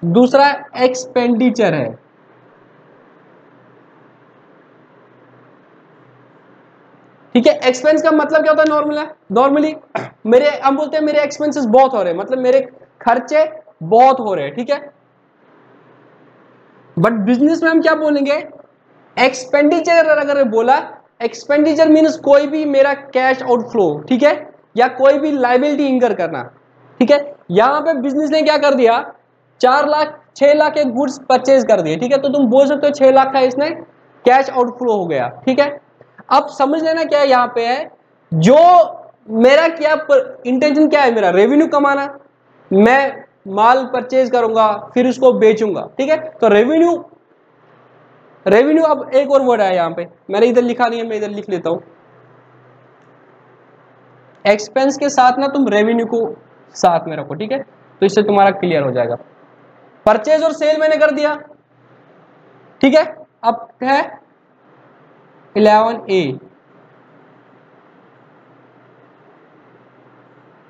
दूसरा एक्सपेंडिचर है। ठीक है, एक्सपेंस का मतलब क्या होता है? नॉर्मली मेरे हम बोलते हैं मेरे एक्सपेंसेस बहुत हो रहे हैं, मतलब मेरे खर्चे बहुत हो रहे हैं। ठीक है, बट बिजनेस में हम क्या बोलेंगे? एक्सपेंडिचर। अगर बोला एक्सपेंडिचर मीन्स कोई भी मेरा कैश आउटफ्लो, ठीक है, या कोई भी लाइबिलिटी इंकर करना। ठीक है, यहां पे बिजनेस ने क्या कर दिया? 4 लाख 6 लाख के गुड्स परचेज कर दिए। ठीक है, तो तुम बोल सकते हो 6 लाख का इसने कैश आउटफ्लो हो गया। ठीक है, अब समझ लेना क्या यहां पे है, जो मेरा क्या इंटेंशन क्या है? मेरा रेवेन्यू कमाना, मैं माल परचेज करूंगा फिर उसको बेचूंगा। ठीक है, तो रेवेन्यू अब एक और वर्ड है यहां पे, मैंने इधर लिखा नहीं है, मैं इधर लिख लेता हूं। एक्सपेंस के साथ ना तुम रेवेन्यू को साथ में रखो। ठीक है, तो इससे तुम्हारा क्लियर हो जाएगा। परचेज और सेल मैंने कर दिया। ठीक है, अब है 11A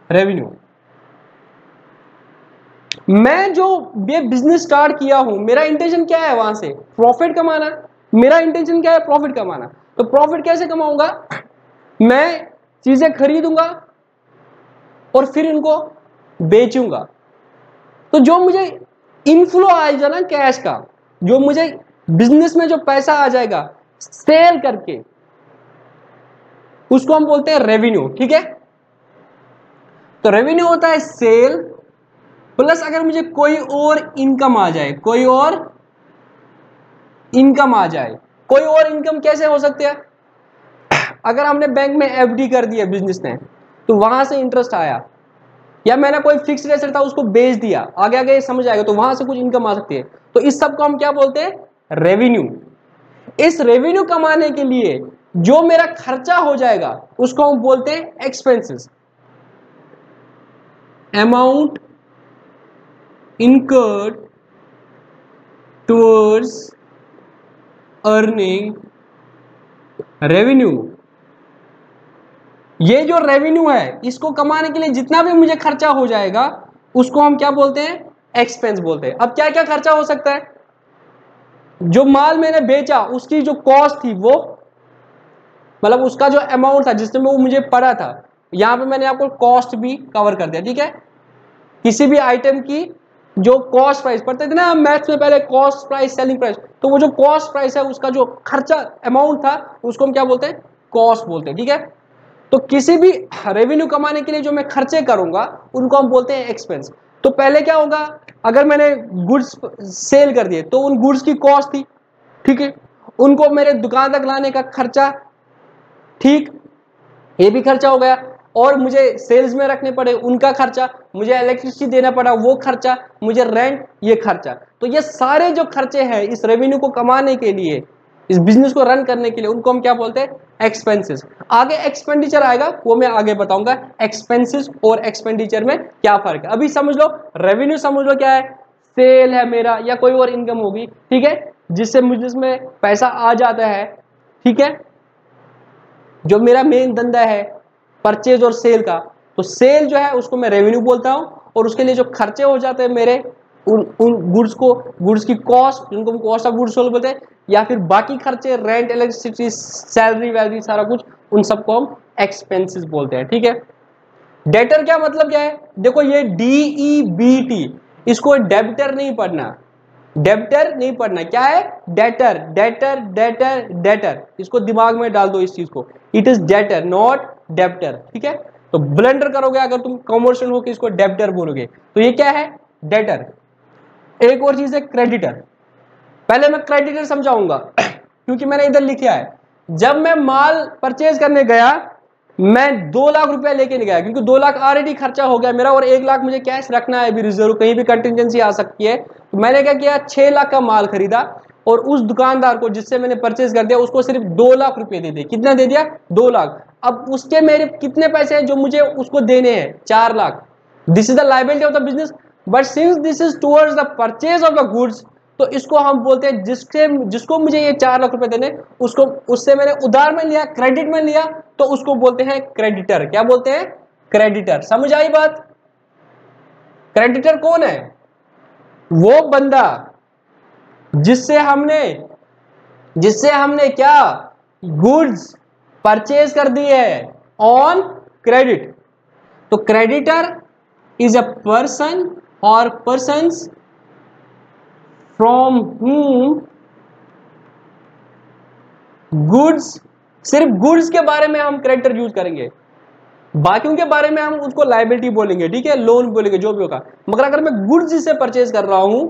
रेवेन्यू। मैं जो ये बिजनेस स्टार्ट किया हूं, मेरा इंटेंशन क्या है? वहां से प्रॉफिट कमाना। मेरा इंटेंशन क्या है? प्रॉफिट कमाना। तो प्रॉफिट कैसे कमाऊंगा? मैं चीजें खरीदूंगा और फिर इनको बेचूंगा। तो जो मुझे इनफ्लो आएगा ना कैश का, जो मुझे बिजनेस में जो पैसा आ जाएगा सेल करके, उसको हम बोलते हैं रेवेन्यू। ठीक है, तो रेवेन्यू होता है सेल प्लस अगर मुझे कोई और इनकम आ जाए, कोई और इनकम आ जाए। कोई और इनकम कैसे हो सकती है? अगर हमने बैंक में एफडी कर दी है बिजनेस ने, तो वहां से इंटरेस्ट आया, या मैंने कोई फिक्स एसेट था उसको बेच दिया, आगे आगे समझ आएगा, तो वहां से कुछ इनकम आ सकती है। तो इस सब को हम क्या बोलते हैं? रेवेन्यू। इस रेवेन्यू कमाने के लिए जो मेरा खर्चा हो जाएगा उसको हम बोलते हैं expenses. Amount incurred towards earning revenue। ये जो रेवेन्यू है इसको कमाने के लिए जितना भी मुझे खर्चा हो जाएगा उसको हम क्या बोलते हैं? एक्सपेंस बोलते हैं। अब क्या क्या खर्चा हो सकता है? जो माल मैंने बेचा उसकी जो कॉस्ट थी, वो मतलब उसका जो अमाउंट था जिसमें वो मुझे पड़ा था, यहां पे मैंने आपको कॉस्ट भी कवर कर दिया। ठीक है, किसी भी आइटम की जो कॉस्ट प्राइस पढ़ते थे ना मैथ्स में पहले, कॉस्ट प्राइस सेलिंग प्राइस, तो वो जो कॉस्ट प्राइस है उसका जो खर्चा अमाउंट था उसको हम क्या बोलते हैं? कॉस्ट बोलते हैं। ठीक है, तो किसी भी रेवेन्यू कमाने के लिए जो मैं खर्चे करूंगा उनको हम बोलते हैं एक्सपेंस। तो पहले क्या होगा? अगर मैंने गुड्स सेल कर दिए तो उन गुड्स की कॉस्ट थी। ठीक है, उनको मेरे दुकान तक लाने का खर्चा, ठीक, ये भी खर्चा हो गया। और मुझे सेल्स में रखने पड़े उनका खर्चा, मुझे इलेक्ट्रिसिटी देना पड़ा वो खर्चा, मुझे रेंट ये खर्चा। तो ये सारे जो खर्चे हैं इस रेवेन्यू को कमाने के लिए, इस बिजनेस को रन करने के लिए, उनको हम क्या बोलते हैं? एक्सपेंसेस। आगे एक्सपेंडिचर आएगा, वो मैं आगे बताऊंगा एक्सपेंसेस और एक्सपेंडिचर में क्या फर्क है। अभी समझ लो रेवेन्यू, समझ लो क्या है? सेल है मेरा या कोई और इनकम होगी, ठीक है, जिससे बिजनेस में पैसा आ जाता है। ठीक है, जो मेरा मेन धंधा है परचेज और सेल का, तो सेल जो है उसको मैं रेवेन्यू बोलता हूं, और उसके लिए जो खर्चे हो जाते हैं मेरे उन गुड्स को, गुड्स की कॉस्ट, जिनको हम कॉस्ट ऑफ गुड्स सोल्ड बोलते हैं, या फिर बाकी खर्चे रेंट, इलेक्ट्रिसिटी, सैलरी वैलरी सारा कुछ, उन सबको हम एक्सपेंसेस बोलते हैं। ठीक है, डेटर क्या मतलब क्या है? देखो ये DEBT, इसको डेबिटर नहीं पढ़ना, डेबिटर नहीं पढ़ना, क्या है डेटर, डेटर डेटर डेटर, इसको दिमाग में डाल दो इस चीज को, it is debtor not debtor, ठीक है। तो ब्लंडर करोगे अगर तुम कॉमर्शियल हो कि इसको डेबिटर बोलोगे, तो ये क्या है डेटर। एक और चीज है क्रेडिटर, पहले मैं क्रेडिटर समझाऊंगा क्योंकि मैंने इधर लिखा है, जब मैं माल परचेज करने गया मैं 2 लाख रुपया लेके नहीं गया, क्योंकि 2 लाख ऑलरेडी खर्चा हो गया मेरा और 1 लाख मुझे कैश रखना है अभी रिजर्व, कहीं भी कंटिजेंसी आ सकती है। तो मैंने क्या किया, 6 लाख का माल खरीदा और उस दुकानदार को जिससे मैंने परचेज कर दिया उसको सिर्फ 2 लाख रुपए दे दिए। कितना दे दिया, 2 लाख। अब उसके मेरे कितने पैसे हैं जो मुझे उसको देने हैं, 4 lakh. This is the liability of the business, but since this is towards the purchase of the goods, तो इसको हम बोलते हैं जिसको मुझे ये 4 लाख रुपए देने, उसको उससे मैंने उधार में लिया, क्रेडिट में लिया, तो उसको बोलते हैं क्रेडिटर। क्या बोलते हैं, क्रेडिटर। समझ आई बात। क्रेडिटर कौन है, वो बंदा जिससे हमने क्या गुड्स परचेज कर दी है ऑन क्रेडिट। तो क्रेडिटर इज अ पर्सन और पर्सन्स फ्रॉम whom गुड्स, सिर्फ गुड्स के बारे में हम क्रेडिटर यूज करेंगे, बाकियों के बारे में हम उसको लायबिलिटी बोलेंगे, ठीक है, लोन बोलेंगे, जो भी होगा। मगर अगर मैं गुड्स जिससे परचेज कर रहा हूं,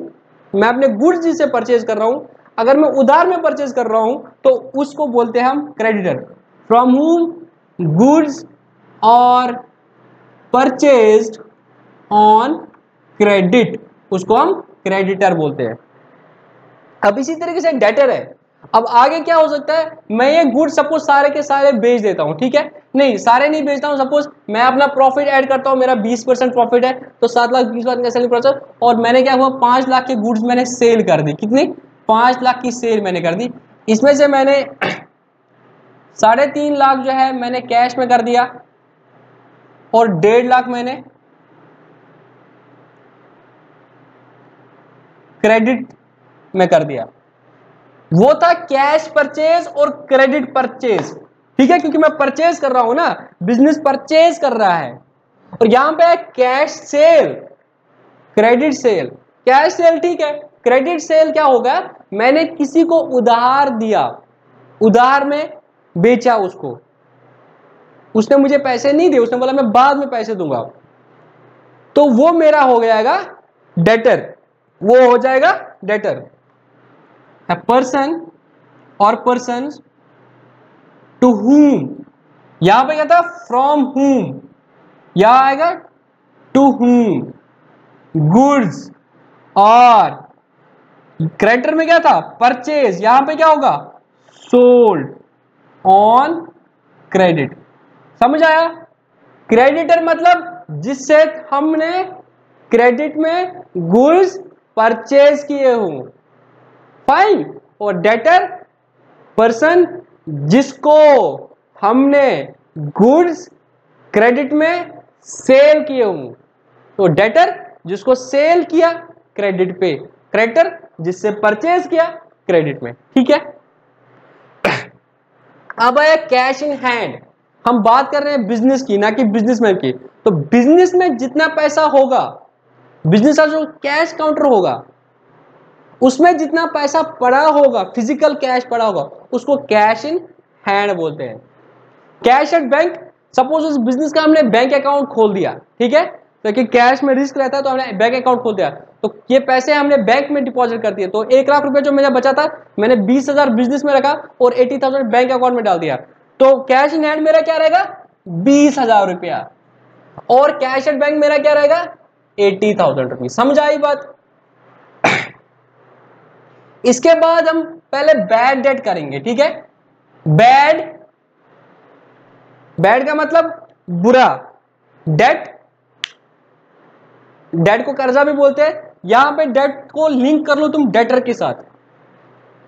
मैं अपने गुड्स जिससे परचेज कर रहा हूं, अगर मैं उधार में परचेज कर रहा हूं तो उसको बोलते हैं हम क्रेडिटर। फ्रॉम whom गुड्स और परचेज्ड ऑन क्रेडिट, उसको हम क्रेडिटर बोलते हैं। अब इसी तरीके से डेटर है। अब आगे क्या हो सकता है, मैं ये गुड सपोज सारे के सारे बेच देता हूं, ठीक है, नहीं सारे नहीं बेचता हूं, सपोज मैं अपना प्रॉफिट ऐड करता हूं, मेरा 20% प्रॉफिट है, तो 7 लाख 20% का सेलिंग प्राइस, और मैंने क्या हुआ 5 लाख के गुड्स मैंने सेल कर दी। कितनी, 5 लाख की सेल मैंने कर दी। इसमें से मैंने 3.5 लाख जो है मैंने कैश में कर दिया और 1.5 लाख मैंने क्रेडिट में कर दिया। वो था कैश परचेज और क्रेडिट परचेज, ठीक है, क्योंकि मैं परचेज कर रहा हूं ना, बिजनेस परचेज कर रहा है। और यहां पे cash cell, credit sale, cash cell, ठीक है। क्रेडिट सेल क्या होगा, मैंने किसी को उधार दिया, उधार में बेचा उसको, उसने मुझे पैसे नहीं दिए, उसने बोला मैं बाद में पैसे दूंगा, तो वो मेरा हो जाएगा डेटर, वो हो जाएगा debtor. A person or persons to whom, यहां पे क्या था from whom, यहां आएगा to whom goods, और क्रेडिटर में क्या था परचेज, यहां पे क्या होगा सोल्ड ऑन क्रेडिट। समझ आया। क्रेडिटर मतलब जिससे हमने क्रेडिट में गुड्स परचेज किए हों, फाइन। और डेटर पर्सन जिसको हमने गुड्स क्रेडिट में सेल किए हों, तो डेटर जिसको सेल किया क्रेडिट पे, क्रेडिटर जिससे परचेज किया क्रेडिट में, ठीक है। अब आया कैश इन हैंड। हम बात कर रहे हैं बिजनेस की, ना कि बिजनेसमैन की। तो बिजनेस में जितना पैसा होगा, बिजनेस का जो कैश काउंटर होगा उसमें जितना पैसा पड़ा होगा, फिजिकल कैश पड़ा होगा, उसको कैश इन हैंड बोलते हैं। कैश एट बैंक, सपोज उस बिजनेस का हमने बैंक अकाउंट खोल दिया, ठीक है, तो कि कैश में रिस्क रहता है तो हमने बैंक अकाउंट खोल दिया, तो ये पैसे हमने बैंक में डिपॉजिट कर दिए। तो 1 लाख रुपए जो मेरा बचा था, मैंने 20,000 बिजनेस में रखा और 80,000 बैंक अकाउंट में डाल दिया, तो कैश इन हैंड मेरा क्या रहेगा 20,000 रुपया, और कैश एट बैंक मेरा क्या रहेगा 80,000 रुपीज। समझ आई बात। इसके बाद हम पहले बैड डेट करेंगे, ठीक है। बैड का मतलब बुरा, डेट, डेट को कर्जा भी बोलते हैं। यहां पे डेट को लिंक कर लो तुम डेटर के साथ,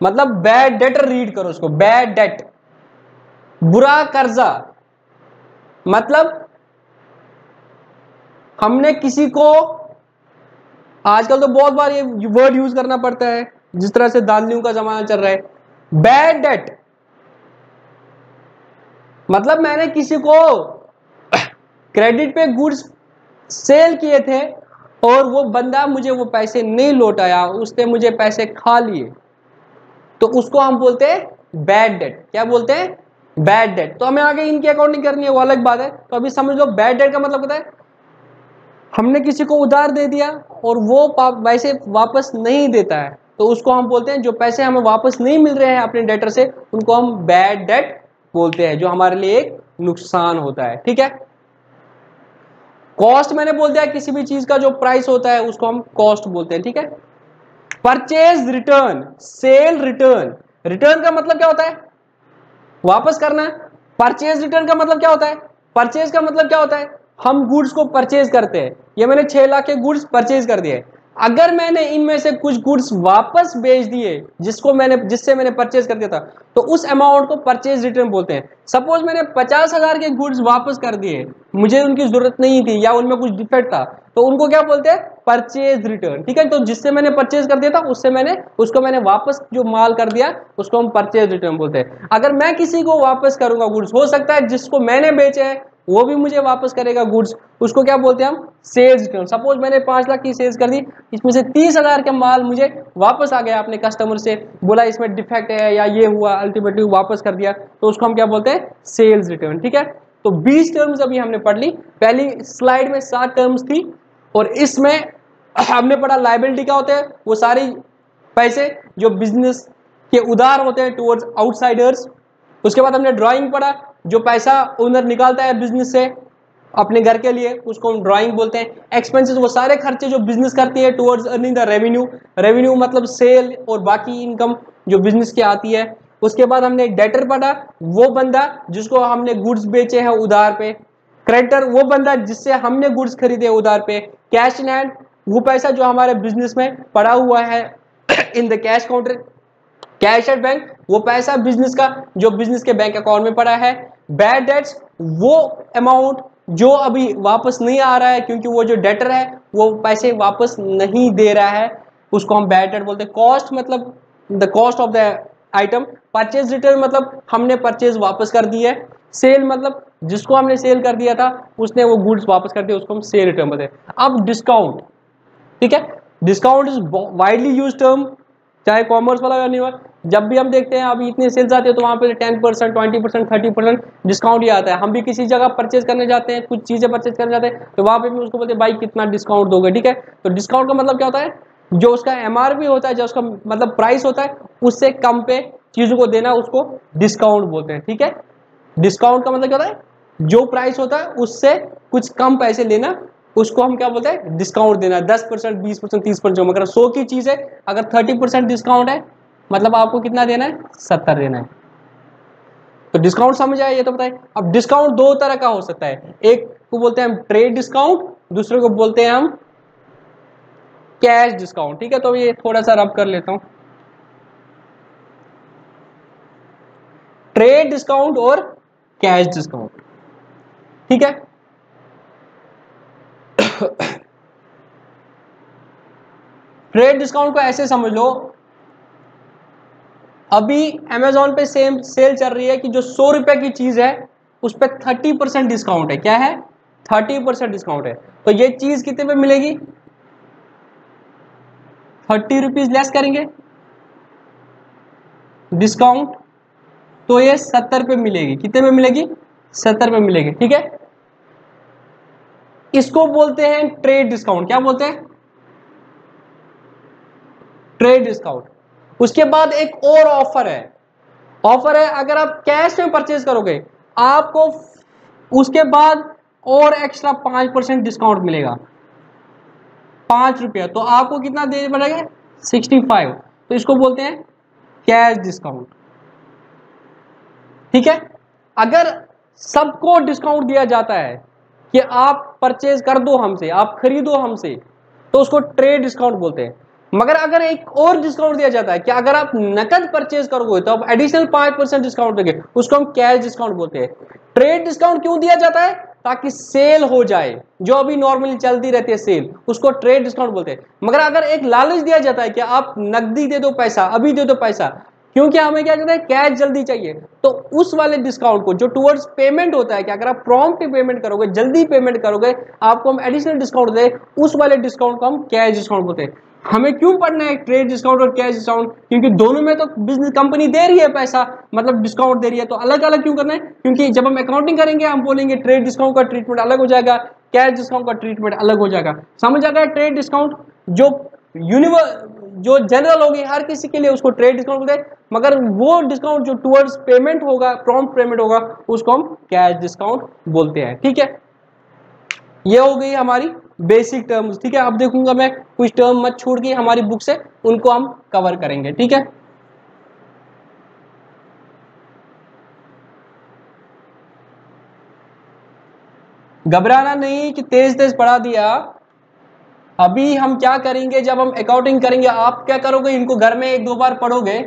मतलब बैड डेटर रीड करो उसको, बैड डेट, बुरा कर्जा। मतलब हमने किसी को, आजकल तो बहुत बार ये वर्ड यूज करना पड़ता है जिस तरह से दानियों का जमाना चल रहा है, बैड डेट मतलब मैंने किसी को क्रेडिट पे गुड्स सेल किए थे और वो बंदा मुझे वो पैसे नहीं लौटाया, उसने मुझे पैसे खा लिए, तो उसको हम बोलते हैं बैड डेट। क्या बोलते हैं? Bad debt. तो हमें आगे इनकी अकाउंटिंग करनी है, वो अलग बात है। तो अभी समझ लो बैड डेट का मतलब होता है हमने किसी को उधार दे दिया और वो पैसे वापस नहीं देता है, तो उसको हम बोलते हैं जो पैसे हमें वापस नहीं मिल रहे हैं अपने डेटर से, उनको हम बैड डेट बोलते हैं, जो हमारे लिए एक नुकसान होता है। ठीक है। कॉस्ट मैंने बोल दिया किसी भी चीज का जो प्राइस होता है उसको हम कॉस्ट बोलते हैं। ठीक है। Purchase return, cell return. Return का मतलब क्या होता है? वापस करना। परचेज रिटर्न का मतलब क्या होता है? परचेज का मतलब क्या होता है? हम गुड्स को परचेज करते हैं। ये मैंने 6 लाख के गुड्स परचेज कर दिए, अगर मैंने इनमें से कुछ गुड्स वापस बेच दिए जिससे मैंने परचेज कर दिया था, तो उस अमाउंट को परचेज रिटर्न बोलते हैं। सपोज मैंने 50,000 के गुड्स वापस कर दिए, मुझे उनकी जरूरत नहीं थी या उनमें कुछ डिफेक्ट था, तो उनको क्या बोलते हैं? Purchase return. ठीक है। तो जिससे मैंने परचेज कर दिया था उसको मैंने वापस जो माल कर दिया उसको हम परचेज रिटर्न बोलते हैं। अगर मैं किसी को वापस करूंगा गुड्स, हो सकता है जिसको मैंने बेचे हैं वो भी मुझे वापस करेगा गुड्स, उसको क्या बोलते हैं हम? Sales return. सपोज मैंने 5 लाख की सेल्स कर दी, इसमें से 30,000 का माल मुझे वापस आ गया, अपने कस्टमर से बोला इसमें डिफेक्ट है या ये हुआ, अल्टीमेटली वापस कर दिया, तो उसको हम क्या बोलते हैं? Sales return. ठीक है। तो 20 टर्म्स अभी हमने पढ़ ली। पहली स्लाइड में 7 टर्म्स थी और इसमें हमने पढ़ा लायबिलिटी क्या होते हैं, वो सारी पैसे जो बिजनेस के उधार होते हैं टुवर्ड्स आउटसाइडर्स। उसके बाद हमने ड्राइंग पढ़ा, जो पैसा ओनर निकालता है बिजनेस से अपने घर के लिए, उसको हम ड्राइंग बोलते हैं। एक्सपेंसेस वो सारे खर्चे जो बिजनेस करती है towards earning the revenue. Revenue मतलब सेल और बाकी इनकम जो बिजनेस की आती है। उसके बाद हमने डेटर पढ़ा, वो बंदा जिसको हमने गुड्स बेचे हैं उधार पे। क्रेडिटर वो बंदा जिससे हमने गुड्स खरीदे उधार पे। कैश इन हैंड वो पैसा जो हमारे बिजनेस में पड़ा हुआ है in the cash counter. Cash at bank वो पैसा बिजनेस का जो बिजनेस के बैंक अकाउंट में पड़ा है। बैड डेट्स वो अमाउंट जो अभी वापस नहीं आ रहा है क्योंकि वो जो डेटर है वो पैसे वापस नहीं दे रहा है, उसको हम बैड डेट बोलते हैं। कॉस्ट मतलब the cost of the item. Purchase return मतलब हमने परचेज वापस कर दी है। सेल मतलब जिसको हमने सेल कर दिया था उसने वो गुड्स वापस कर दिया, उसको हम सेल रिटर्न बोलते हैं। अब डिस्काउंट। ठीक है। Discount is widely use term, चाहे कॉमर्स वाला या नहीं हुआ। जब भी हम देखते हैं अभी इतने सेल्स आते हैं तो वहाँ पे 10%, 20%, 30% डिस्काउंट ही आता है। हम भी किसी जगह परचेज करने जाते हैं, कुछ चीजें परचेज करने जाते हैं, तो वहाँ पे भी उसको बोलते हैं भाई कितना डिस्काउंट दोगे। ठीक है। तो डिस्काउंट का मतलब क्या होता है? जो उसका MRP होता है, जो उसका मतलब प्राइस होता है, उससे कम पे चीजों को देना, उसको डिस्काउंट बोलते हैं। ठीक है। डिस्काउंट का मतलब क्या होता है? जो प्राइस होता है उससे कुछ कम पैसे लेना, उसको हम क्या बोलते हैं? डिस्काउंट देना। 10%, 20%, 30%। अगर 100 की चीज है, अगर 30% डिस्काउंट है, मतलब आपको कितना देना है? 70 देना है। तो डिस्काउंट समझ आया, ये तो बताए। अब डिस्काउंट 2 तरह का हो सकता है, एक को बोलते हैं हम ट्रेड डिस्काउंट, दूसरे को बोलते हैं हम कैश डिस्काउंट। ठीक है। तो ये थोड़ा सा रब कर लेता हूं, ट्रेड डिस्काउंट और कैश डिस्काउंट। ठीक है। ट्रेड डिस्काउंट को ऐसे समझ लो, अभी अमेजोन पे सेम सेल चल रही है कि जो 100 रुपए की चीज है उस पर 30% डिस्काउंट है। क्या है? 30% डिस्काउंट है। तो ये चीज कितने पे मिलेगी? 30 रुपीज लेस करेंगे डिस्काउंट, तो ये 70 पे मिलेगी। कितने पे मिलेगी? 70 पे मिलेगी। ठीक है। इसको बोलते हैं ट्रेड डिस्काउंट। क्या बोलते हैं? Trade discount. उसके बाद एक और ऑफर है। ऑफर है अगर आप कैश में परचेज करोगे आपको उसके बाद और एक्स्ट्रा 5% डिस्काउंट मिलेगा, 5 रुपया। तो आपको कितना देना पड़ेगा? 65। तो इसको बोलते हैं कैश डिस्काउंट। ठीक है। अगर सबको डिस्काउंट दिया जाता है कि आप परचेज कर दो हमसे, आप खरीदो हमसे, तो उसको ट्रेड डिस्काउंट बोलते हैं। मगर अगर एक और डिस्काउंट दिया जाता है कि अगर आप नकद परचेज करोगे तो आप एडिशनल 5% डिस्काउंट देंगे, उसको हम कैश डिस्काउंट बोलते हैं। ट्रेड डिस्काउंट क्यों दिया जाता है? ताकि सेल हो जाए, जो अभी नॉर्मली चलती रहती है सेल, उसको ट्रेड डिस्काउंट बोलते हैं। मगर अगर एक लालच दिया जाता है कि आप नकदी दे दो पैसा, अभी दे दो पैसा, क्योंकि हमें क्या कहते हैं, कैश जल्दी चाहिए। तो उस वाले डिस्काउंट को जो टुवर्ड्स पेमेंट होता है, क्या अगर आप प्रॉम्प्ट पेमेंट करोगे, जल्दी पेमेंट करोगे, आपको हम एडिशनल डिस्काउंट दे, उस वाले डिस्काउंट को हम कैश डिस्काउंट बोलते हैं। हमें क्यों पढ़ना है ट्रेड डिस्काउंट और कैश डिस्काउंट? क्योंकि दोनों में तो बिजनेस कंपनी दे रही है पैसा, मतलब डिस्काउंट दे रही है, तो अलग अलग क्यों करना है? क्योंकि जब हम अकाउंटिंग करेंगे हम बोलेंगे ट्रेड डिस्काउंट का ट्रीटमेंट अलग हो जाएगा, कैश डिस्काउंट का ट्रीटमेंट अलग हो जाएगा। समझ आ गया? ट्रेड डिस्काउंट जो जो जनरल होगी हर किसी के लिए, उसको ट्रेड डिस्काउंट बोलते हैं, मगर वो डिस्काउंट जो टुवर्ड्स पेमेंट होगा, प्रॉम्प्ट पेमेंट होगा, उसको हम कैश डिस्काउंट बोलते हैं। ठीक है, ये हो गई हमारी बेसिक टर्म्स। ठीक है, अब देखूंगा मैं कुछ टर्म मत छोड़ के हमारी बुक से, उनको हम कवर करेंगे। ठीक है, घबराना नहीं कि तेज तेज पढ़ा दिया। अभी हम क्या करेंगे, जब हम अकाउंटिंग करेंगे, आप क्या करोगे, इनको घर में एक दो बार पढ़ोगे,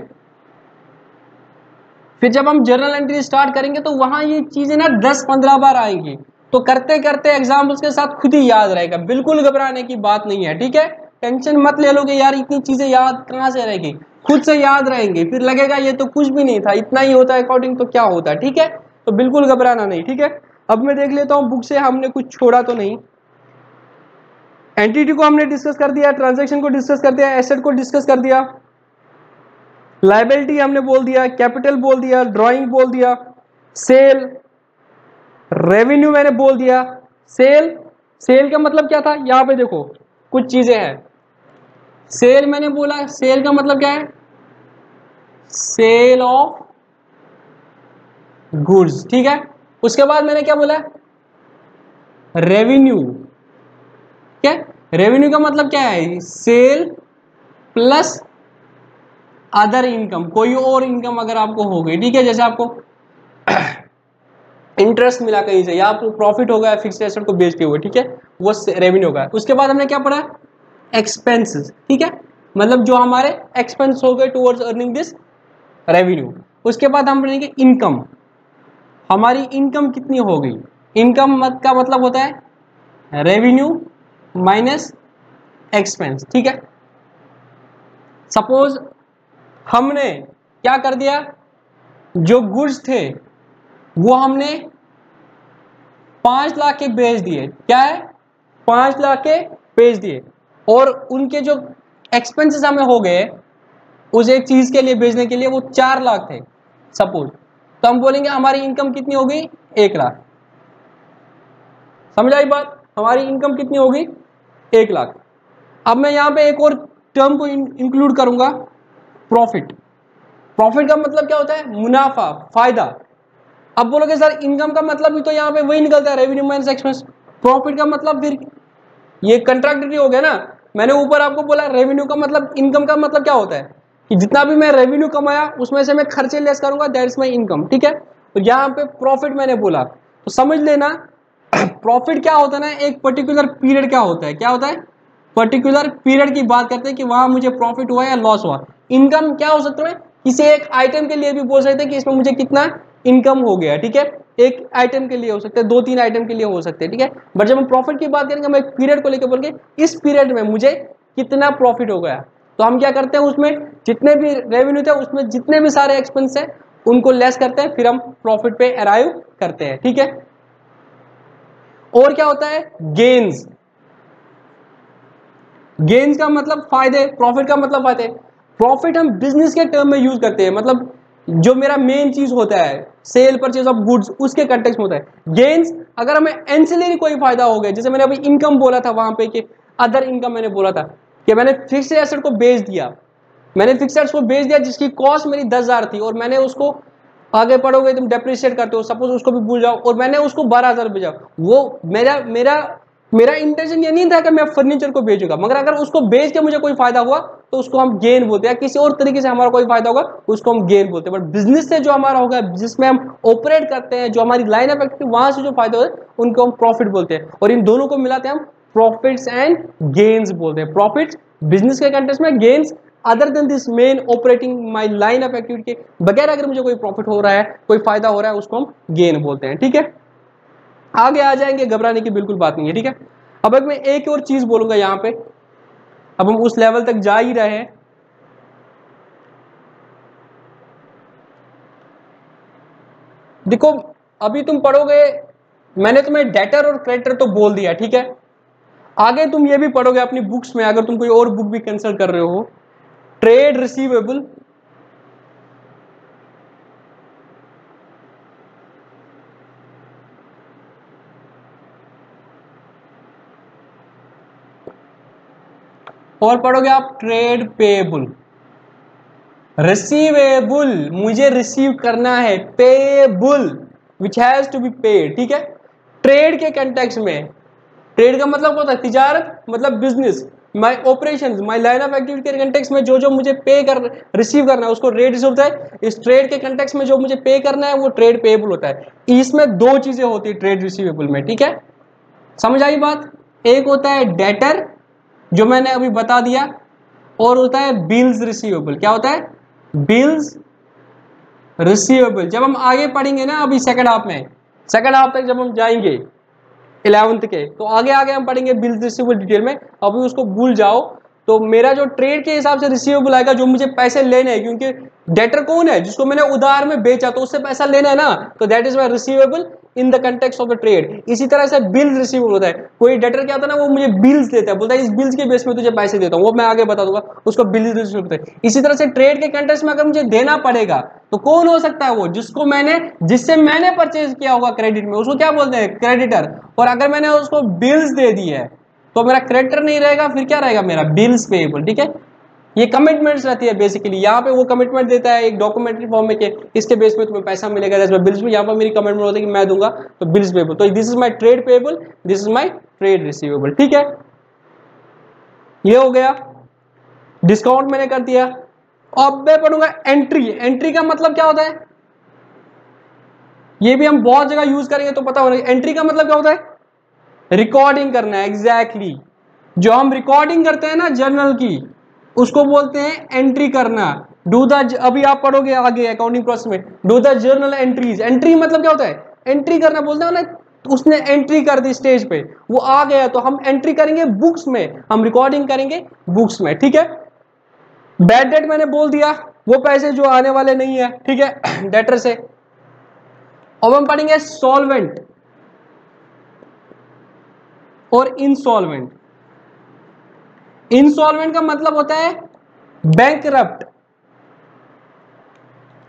फिर जब हम जर्नल एंट्री स्टार्ट करेंगे तो वहां ये चीजें ना 10-15 बार आएंगी, तो करते करते एग्जाम्पल्स के साथ खुद ही याद रहेगा। बिल्कुल घबराने की बात नहीं है। ठीक है, टेंशन मत ले लोगे यार इतनी चीजें याद कहाँ से रहेगी, खुद से याद रहेंगी, फिर लगेगा ये तो कुछ भी नहीं था, इतना ही होता है अकाउंटिंग तो क्या होता है। ठीक है, तो बिल्कुल घबराना नहीं। ठीक है, अब मैं देख लेता हूँ बुक से हमने कुछ छोड़ा तो नहीं। एंटिटी को हमने डिस्कस कर दिया, ट्रांजैक्शन को डिस्कस कर दिया, एसेट को डिस्कस कर दिया, लायबिलिटी हमने बोल दिया, कैपिटल बोल दिया, ड्राइंग बोल दिया, सेल, रेवेन्यू मैंने बोल दिया। सेल, सेल का मतलब क्या था, यहां पे देखो कुछ चीजें हैं। सेल मैंने बोला, सेल का मतलब क्या है, सेल ऑफ गुड्स। ठीक है, उसके बाद मैंने क्या बोला, रेवेन्यू। क्या, रेवेन्यू का मतलब क्या है, सेल प्लस अदर इनकम, कोई और इनकम अगर आपको हो गई। ठीक है, जैसे आपको इंटरेस्ट मिला कहीं से, या आपको प्रॉफिट हो गया फिक्स्ड एसेट को बेचते हुए, ठीक है, वो रेवेन्यू होगा। उसके बाद हमने क्या पढ़ा, एक्सपेंसेस। ठीक है, मतलब जो हमारे एक्सपेंस हो गए टुवर्ड्स अर्निंग दिस रेवेन्यू। उसके बाद हम पढ़ेंगे इनकम, हमारी इनकम कितनी हो गई। इनकम का मतलब होता है रेवेन्यू माइनस एक्सपेंस। ठीक है, सपोज हमने क्या कर दिया, जो गुड्स थे वो हमने 5 लाख के बेच दिए। क्या है, 5 लाख के बेच दिए, और उनके जो एक्सपेंसेस हमें हो गए उस एक चीज के लिए बेचने के लिए वो 4 लाख थे सपोज, तो हम बोलेंगे हमारी इनकम कितनी होगी, 1 लाख। समझ आई बात, हमारी इनकम कितनी होगी, 1 लाख। अब मैं यहां पे एक और टर्म को इंक्लूड करूंगा, प्रॉफिट। प्रॉफिट का मतलब क्या होता है, मुनाफा, फायदा। अब बोलोगे सर इनकम का मतलब भी तो यहाँ पे वही निकलता है, रेवेन्यू माइनस एक्सपेंस। प्रॉफिट का मतलब फिर ये कंट्राडिक्टरी हो गया ना। मैंने ऊपर आपको बोला रेवेन्यू का मतलब, इनकम का मतलब क्या होता है कि जितना भी मैं रेवेन्यू कमाया उसमें से मैं खर्चे लेस करूंगा, दैट्स माय इनकम। ठीक है, तो यहाँ पे प्रॉफिट मैंने बोला, तो समझ लेना प्रॉफिट क्या होता है ना, एक पर्टिकुलर पीरियड क्या होता है, क्या होता है, पर्टिकुलर पीरियड की बात करते हैं कि वहां मुझे प्रॉफिट हुआ या लॉस हुआ। इनकम क्या हो सकता है, किसी एक आइटम के लिए भी बोल सकते हैं कि इसमें मुझे कितना इनकम हो गया। ठीक है, एक आइटम के लिए हो सकते हैं, 2-3 आइटम के लिए हो सकते हैं। ठीक है, बट जब हम प्रॉफिट की बात करेंगे हम एक पीरियड को लेकर बोलेंगे इस पीरियड में मुझे कितना प्रॉफिट हो गया। तो हम क्या करते हैं, उसमें जितने भी रेवेन्यू थे उसमें जितने भी सारे एक्सपेंस है उनको लेस करते हैं, फिर हम प्रॉफिट पे अराइव करते हैं। ठीक है, और क्या होता है, गेन्स। गेन्स का मतलब फायदे, प्रॉफिट का मतलब फायदे। प्रॉफिट हम बिजनेस के टर्म में यूज करते हैं, मतलब जो मेरा मेन चीज होता है सेल परचेज ऑफ गुड्स, उसके कंटेक्स्ट में होता है। गेन्स अगर हमें एंसिलरी कोई फायदा हो गया, जैसे मैंने अभी इनकम बोला था वहां पे कि अदर इनकम मैंने बोला था कि मैंने फिक्स्ड एसेट को बेच दिया, मैंने फिक्स्ड एसेट को बेच दिया जिसकी कॉस्ट मेरी 10,000 थी, और मैंने उसको, आगे पढ़ोगे तुम डेप्रिशिएट करते हो, सपोज उसको भी भूल जाओ, और मैंने उसको 12,000 बेचा। वो मेरा मेरा मेरा इंटेंशन ये नहीं था कि मैं फर्नीचर को बेचूंगा, मगर अगर उसको बेच के मुझे कोई फायदा हुआ तो उसको हम गेन बोलते हैं। किसी और तरीके से हमारा कोई फायदा होगा उसको हम गेन बोलते हैं। बट बिजनेस से जो हमारा होगा, जिसमें हम ऑपरेट करते हैं, जो हमारी लाइन ऑफ एक्टिविटी वहां से जो फायदा होगा उनको हम प्रॉफिट बोलते हैं, और इन दोनों को मिलाते हैं हम प्रॉफिट्स एंड गेन्स बोलते हैं। प्रॉफिट्स बिजनेस के कंटेक्स्ट में, gains other than this main operating my line of activity के बगैर अगर मुझे कोई प्रॉफिट हो रहा है, कोई फायदा हो रहा है, उसको हम गेन बोलते हैं। ठीक है, आगे आ जाएंगे, घबराने की बिल्कुल बात नहीं है। ठीक है, अब मैं एक और चीज बोलूंगा यहां पे, अब हम उस लेवल तक जा ही रहे हैं। देखो अभी तुम पढ़ोगे, मैंने तुम्हें डेटर और क्रेडिटर तो बोल दिया, ठीक है। आगे तुम ये भी पढ़ोगे अपनी बुक्स में, अगर तुम कोई और बुक भी कंसल्ट कर रहे हो, ट्रेड रिसीवेबल, और पढ़ोगे आप ट्रेड पेएबल। रिसीवेबल मुझे रिसीव करना है, payable which has to be paid, ठीक है। ट्रेड के कंटेक्स्ट में, ट्रेड का मतलब होता है तिजारत, मतलब business, my operations, my line of activity के कंटेक्स्ट में जो जो मुझे पे कर रिसीव करना है उसको ट्रेड रिसीव होता है। इस ट्रेड के कंटेक्स्ट में जो मुझे पे करना है वो ट्रेड पेएबल होता है। इसमें दो चीजें होती है ट्रेड रिसीवेबल में, ठीक है। समझ आई बात? एक होता है डेटर जो मैंने अभी बता दिया, और होता है बिल्स रिसीवेबल। क्या होता है? Bills receivable. जब हम आगे पढ़ेंगे ना अभी सेकंड हाफ में, सेकंड हाफ तक जब हम जाएंगे 11th के, तो आगे आगे हम पढ़ेंगे बिल्स रिसीवेबल डिटेल में, अभी उसको भूल जाओ। तो मेरा जो ट्रेड के हिसाब से रिसीवेबल आएगा, जो मुझे पैसे लेने हैं, क्योंकि डेटर कौन है? जिसको मैंने उधार में बेचा तो उससे पैसा लेना है ना, तो that is my receivable in the context of the trade. इसी तरह से बिल्स रिसीवेबल होता है। कोई डेटर क्या होता है ना, वो मुझे बिल्स देता है, बोलता है इस बिल्स के बेस में तुझे पैसे देता हूँ, वो मैं आगे बता दूंगा, उसको बिल्स रिसीवेबल होता है। इसी तरह से ट्रेड के कंटेक्स्ट में अगर मुझे देना पड़ेगा तो कौन हो सकता है? वो जिसको मैंने, जिससे मैंने परचेज किया होगा क्रेडिट में, उसको क्या बोलते हैं? क्रेडिटर। और अगर मैंने उसको बिल्स दे दी है तो मेरा क्रेडिटर नहीं रहेगा, फिर क्या रहेगा? मेरा बिल्स पेएबल, ठीक है। ये कमिटमेंट्स रहती है बेसिकली। यहाँ पे वो कमिटमेंट देता है एक डॉक्यूमेंट्री फॉर्म में कि इसके बेस पे तुम्हें पैसा मिलेगा, जैसे बिल्स में। यहाँ पर मेरी कमिटमेंट होती है कि मैं दूंगा, तो बिल्स पेएबल। तो this is my trade payable, this is my trade receivable, ठीक है। ये हो गया, डिस्काउंट मैंने कर दिया। अब मैं पढ़ूंगा एंट्री। एंट्री का मतलब क्या होता है? ये भी हम बहुत जगह यूज करेंगे तो पता होगा। एंट्री का मतलब क्या होता है? रिकॉर्डिंग करना है, एग्जैक्टली। जो हम रिकॉर्डिंग करते हैं ना जर्नल की, उसको बोलते हैं एंट्री करना। डू द, अभी आप पढ़ोगे आगे अकाउंटिंग प्रोसेस में, do the journal entries. Entry मतलब क्या होता है? एंट्री करना बोलते हैं ना, उसने एंट्री कर दी स्टेज पे, वो आ गया तो हम एंट्री करेंगे बुक्स में, हम रिकॉर्डिंग करेंगे बुक्स में, ठीक है। बैड डेट मैंने बोल दिया, वो पैसे जो आने वाले नहीं है, ठीक है, डेटर से। अब हम पढ़ेंगे सॉल्वेंट और इंसॉल्वेंट। इंसॉल्वेंट का मतलब होता है बैंकरप्ट।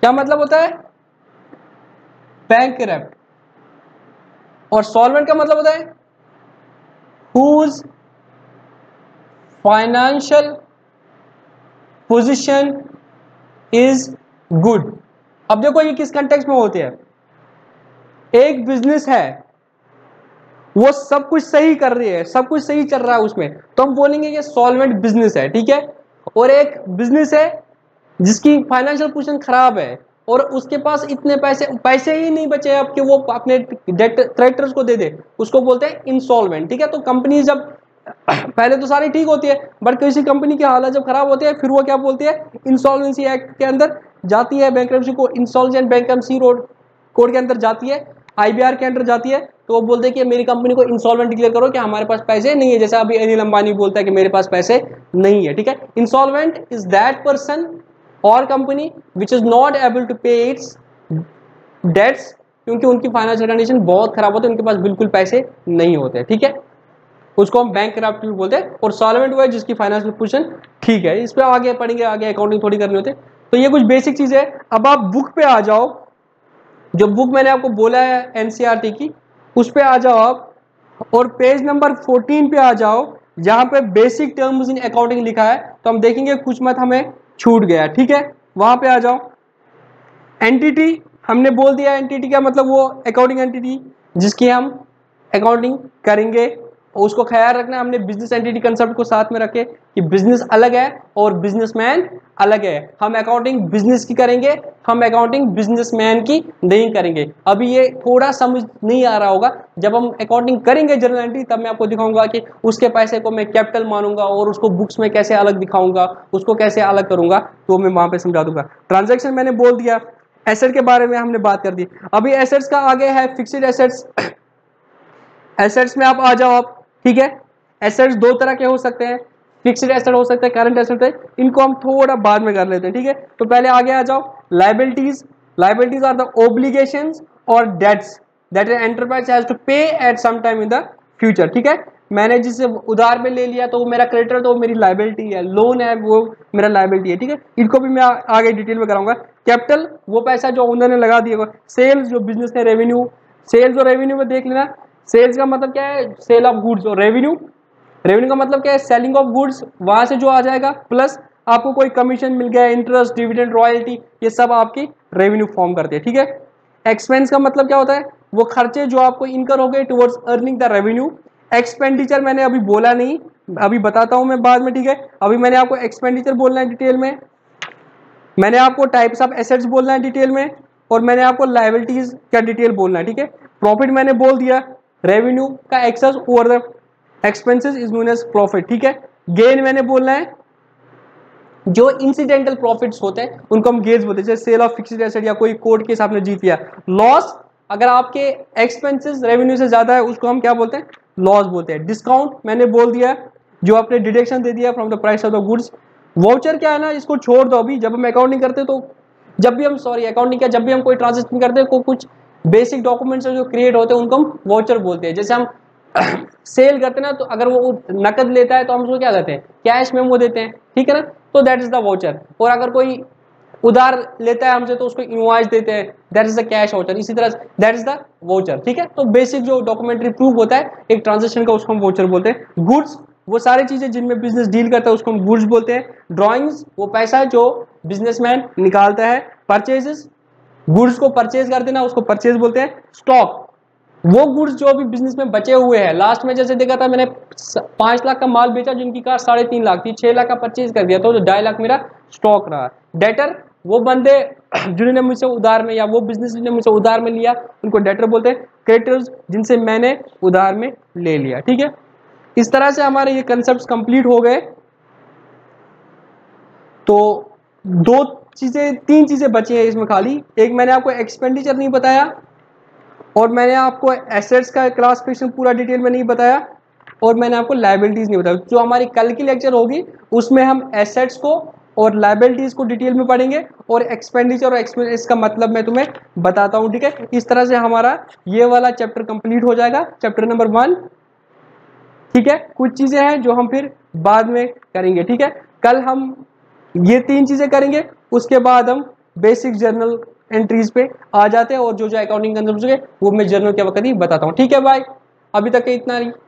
क्या मतलब होता है? बैंकरप्ट। और सॉल्वेंट का मतलब होता है whose financial position is good. अब देखो ये किस कंटेक्स्ट में होते हैं। एक बिजनेस है, वो सब कुछ सही कर रही है, सब कुछ सही चल रहा है उसमें, तो हम बोलेंगे ये सॉल्वेंट बिजनेस है, ठीक है। और एक बिजनेस है जिसकी फाइनेंशियल पोजीशन खराब है और उसके पास इतने पैसे ही नहीं बचे अब कि वो अपने क्रेडिटर्स को दे दे, उसको बोलते हैं इंसॉल्वेंट, ठीक है। तो कंपनी जब पहले तो सारी ठीक होती है, बट किसी कंपनी की हालत जब खराब होती है, फिर वो क्या बोलती है? इंसॉल्वेंसी एक्ट के अंदर जाती है, बैंक्रप्सी को इंसॉल्वेंट बैंक्रप्सी कोड के अंदर जाती है, आईबीआर के अंदर जाती है। तो वो बोलते हैं कि मेरी कंपनी को इंसॉल्वेंट डिक्लेयर करो कि हमारे पास पैसे नहीं है, जैसा अभी अनिल अंबानी बोलता है कि मेरे पास पैसे नहीं है, ठीक है। इंसॉल्वेंट इज दैट पर्सन और company which is not able to pay its debts, क्योंकि उनकी फाइनेंशियल कंडीशन बहुत खराब होती है, उनके पास बिल्कुल पैसे नहीं होते, ठीक है। उसको हम बैंकरप्ट भी बोलते हैं। और सॉल्वेंट वो है जिसकी फाइनेंशियल पोजीशन ठीक है। इस पे आगे पढ़ेंगे, आगे अकाउंटिंग थोड़ी करनी होती है। तो ये कुछ बेसिक चीज है। अब आप बुक पे आ जाओ, जो बुक मैंने आपको बोला है एनसीईआरटी की, उस पे आ जाओ आप, और पेज नंबर 14 पे आ जाओ, जहां पे बेसिक टर्म्स इन अकाउंटिंग लिखा है। तो हम देखेंगे कुछ मत हमें छूट गया, ठीक है, वहां पे आ जाओ। एंटिटी हमने बोल दिया, एंटिटी का मतलब वो अकाउंटिंग एंटिटी जिसकी हम अकाउंटिंग करेंगे। उसको ख्याल रखना, हमने बिजनेस एंटिटी कंसेप्ट को साथ में रखे कि बिजनेस अलग है और बिजनेसमैन अलग है। हम अकाउंटिंग बिजनेस की करेंगे, हम अकाउंटिंग बिजनेसमैन की नहीं करेंगे। अभी ये थोड़ा समझ नहीं आ रहा होगा, जब हम अकाउंटिंग करेंगे जनरल एंट्री तब मैं आपको दिखाऊंगा कि उसके पैसे को मैं कैपिटल मानूंगा और उसको बुक्स में कैसे अलग दिखाऊंगा, उसको कैसे अलग करूंगा, तो मैं वहां पे समझा दूंगा। ट्रांजैक्शन मैंने बोल दिया, एसेट के बारे में हमने बात कर दी। अभी एसेट्स का आगे है फिक्स्ड एसेट्स। एसेट्स में आप आ जाओ आप, ठीक है। एसेट्स दो तरह के हो सकते हैं, फिक्स्ड एसेट हो सकता है, करंट एसेट है। इनको हम थोड़ा बाद में कर लेते हैं, ठीक है। तो पहले आगे आ जाओ, liabilities. Liabilities are the obligations और debts that enterprise has to pay at some time in the future. ठीक है, मैंने जिससे उधार में ले लिया तो वो मेरा क्रेडिटर, तो वो मेरी लाइबिलिटी है, लोन है वो मेरा लाइबिलिटी है। ठीक है, इनको भी मैं आगे डिटेल में कराऊंगा। कैपिटल वो पैसा जो ओनर ने लगा दिया। सेल्स जो बिजनेस ने रेवेन्यू, सेल्स और रेवेन्यू में देख लेना। सेल्स का मतलब क्या है, सेल ऑफ गुड्स। और रेवेन्यू, रेवेन्यू का मतलब क्या है, सेलिंग ऑफ गुड्स, वहां से जो आ जाएगा, प्लस आपको कोई कमीशन मिल गया, इंटरेस्ट, डिविडेंड, रॉयल्टी, ये सब आपकी रेवेन्यू फॉर्म करते हैं। ठीक है, एक्सपेंस का मतलब क्या होता है, वो खर्चे जो आपको इनकर हो गए towards earning the revenue. Expenditure मैंने अभी बोला नहीं, अभी बताता हूं मैं बाद में। ठीक है, अभी मैंने आपको एक्सपेंडिचर बोलना है डिटेल में, मैंने आपको टाइप्स ऑफ एसेट्स बोलना है डिटेल में, और मैंने आपको लायबिलिटीज का डिटेल बोलना है। ठीक है, प्रॉफिट मैंने बोल दिया, रेवेन्यू का excess over the expenses is known as profit. ठीक है, गेन मैंने बोलना है, जो इंसिडेंटल प्रॉफिट्स होते हैं उनको हम गेन्स बोलते हैं, जैसे सेल ऑफ फिक्स्ड एसेट या कोई कोर्ट केस आपने जीत लिया। लॉस, अगर आपके एक्सपेंसेस रेवेन्यू से ज्यादा है उसको हम क्या बोलते हैं, लॉस बोलते हैं। डिस्काउंट मैंने बोल दिया, जो आपने डिडक्शन दे दिया from the price of the goods. Voucher क्या है ना, इसको छोड़ दो अभी, जब हम अकाउंटिंग करते तो जब भी हम अकाउंटिंग क्या, जब भी हम कोई ट्रांजेक्शन करते हैं, कुछ बेसिक डॉक्यूमेंट्स जो क्रिएट होते हैं उनको हम वाउचर बोलते हैं। जैसे हम सेल करते हैं ना, तो अगर वो नकद लेता है तो हम उसको क्या कहते हैं, कैश मेमो देते हैं। ठीक है ना, तो दैट इज द वाउचर। और अगर कोई उधार लेता है हमसे तो उसको इनवॉइस देते हैं, that is the cash voucher. इसी तरह दैट इज द वाउचर। ठीक है, तो बेसिक जो डॉक्यूमेंट्री प्रूफ होता है एक ट्रांजेक्शन का, उसको हम वाउचर बोलते हैं। गुड्स, वो सारी चीजें जिनमें बिजनेस डील करता है उसको हम गुड्स बोलते हैं। ड्रॉइंग्स, वो पैसा है जो बिजनेसमैन निकालता है। परचेजेस, गुड्स को परचेज कर देना, उसको परचेज बोलते हैं। स्टॉक, वो गुड्स जो अभी बिजनेस में बचे हुए हैं, लास्ट में जैसे देखा था मैंने 5 लाख का माल बेचा जिनकी कार 3.5 लाख थी, 6 लाख का परचेज कर दिया तो 2.5 लाख मेरा स्टॉक रहा। डेटर, वो बंदे जिन्होंने मुझसे उधार में, या वो बिजनेस जिन्होंने मुझसे उधार में लिया उनको डेटर बोलते हैं। क्रेडिटर्स, जिनसे मैंने उधार में ले लिया। ठीक है, इस तरह से हमारे ये कंसेप्ट कंप्लीट हो गए। तो तीन चीजें बची हैं इसमें खाली। एक मैंने आपको एक्सपेंडिचर नहीं बताया, और मैंने आपको एसेट्स का क्लासिफिकेशन पूरा डिटेल में नहीं बताया, और मैंने आपको लायबिलिटीज नहीं बताया। जो हमारी कल की लेक्चर होगी उसमें हम एसेट्स को और लायबिलिटीज को डिटेल में पढ़ेंगे, और एक्सपेंडिचर और एक्सपेंस का मतलब मैं तुम्हें बताता हूं। ठीक है, इस तरह से हमारा ये वाला चैप्टर कंप्लीट हो जाएगा, चैप्टर नंबर 1। ठीक है, कुछ चीजें हैं जो हम फिर बाद में करेंगे। ठीक है, कल हम ये 3 चीजें करेंगे, उसके बाद हम बेसिक जर्नल एंट्रीज पे आ जाते हैं, और जो जो अकाउंटिंग कंसेप्ट है वो मैं जर्नल के वक्त ही बताता हूँ। ठीक है भाई, अभी तक इतना ही।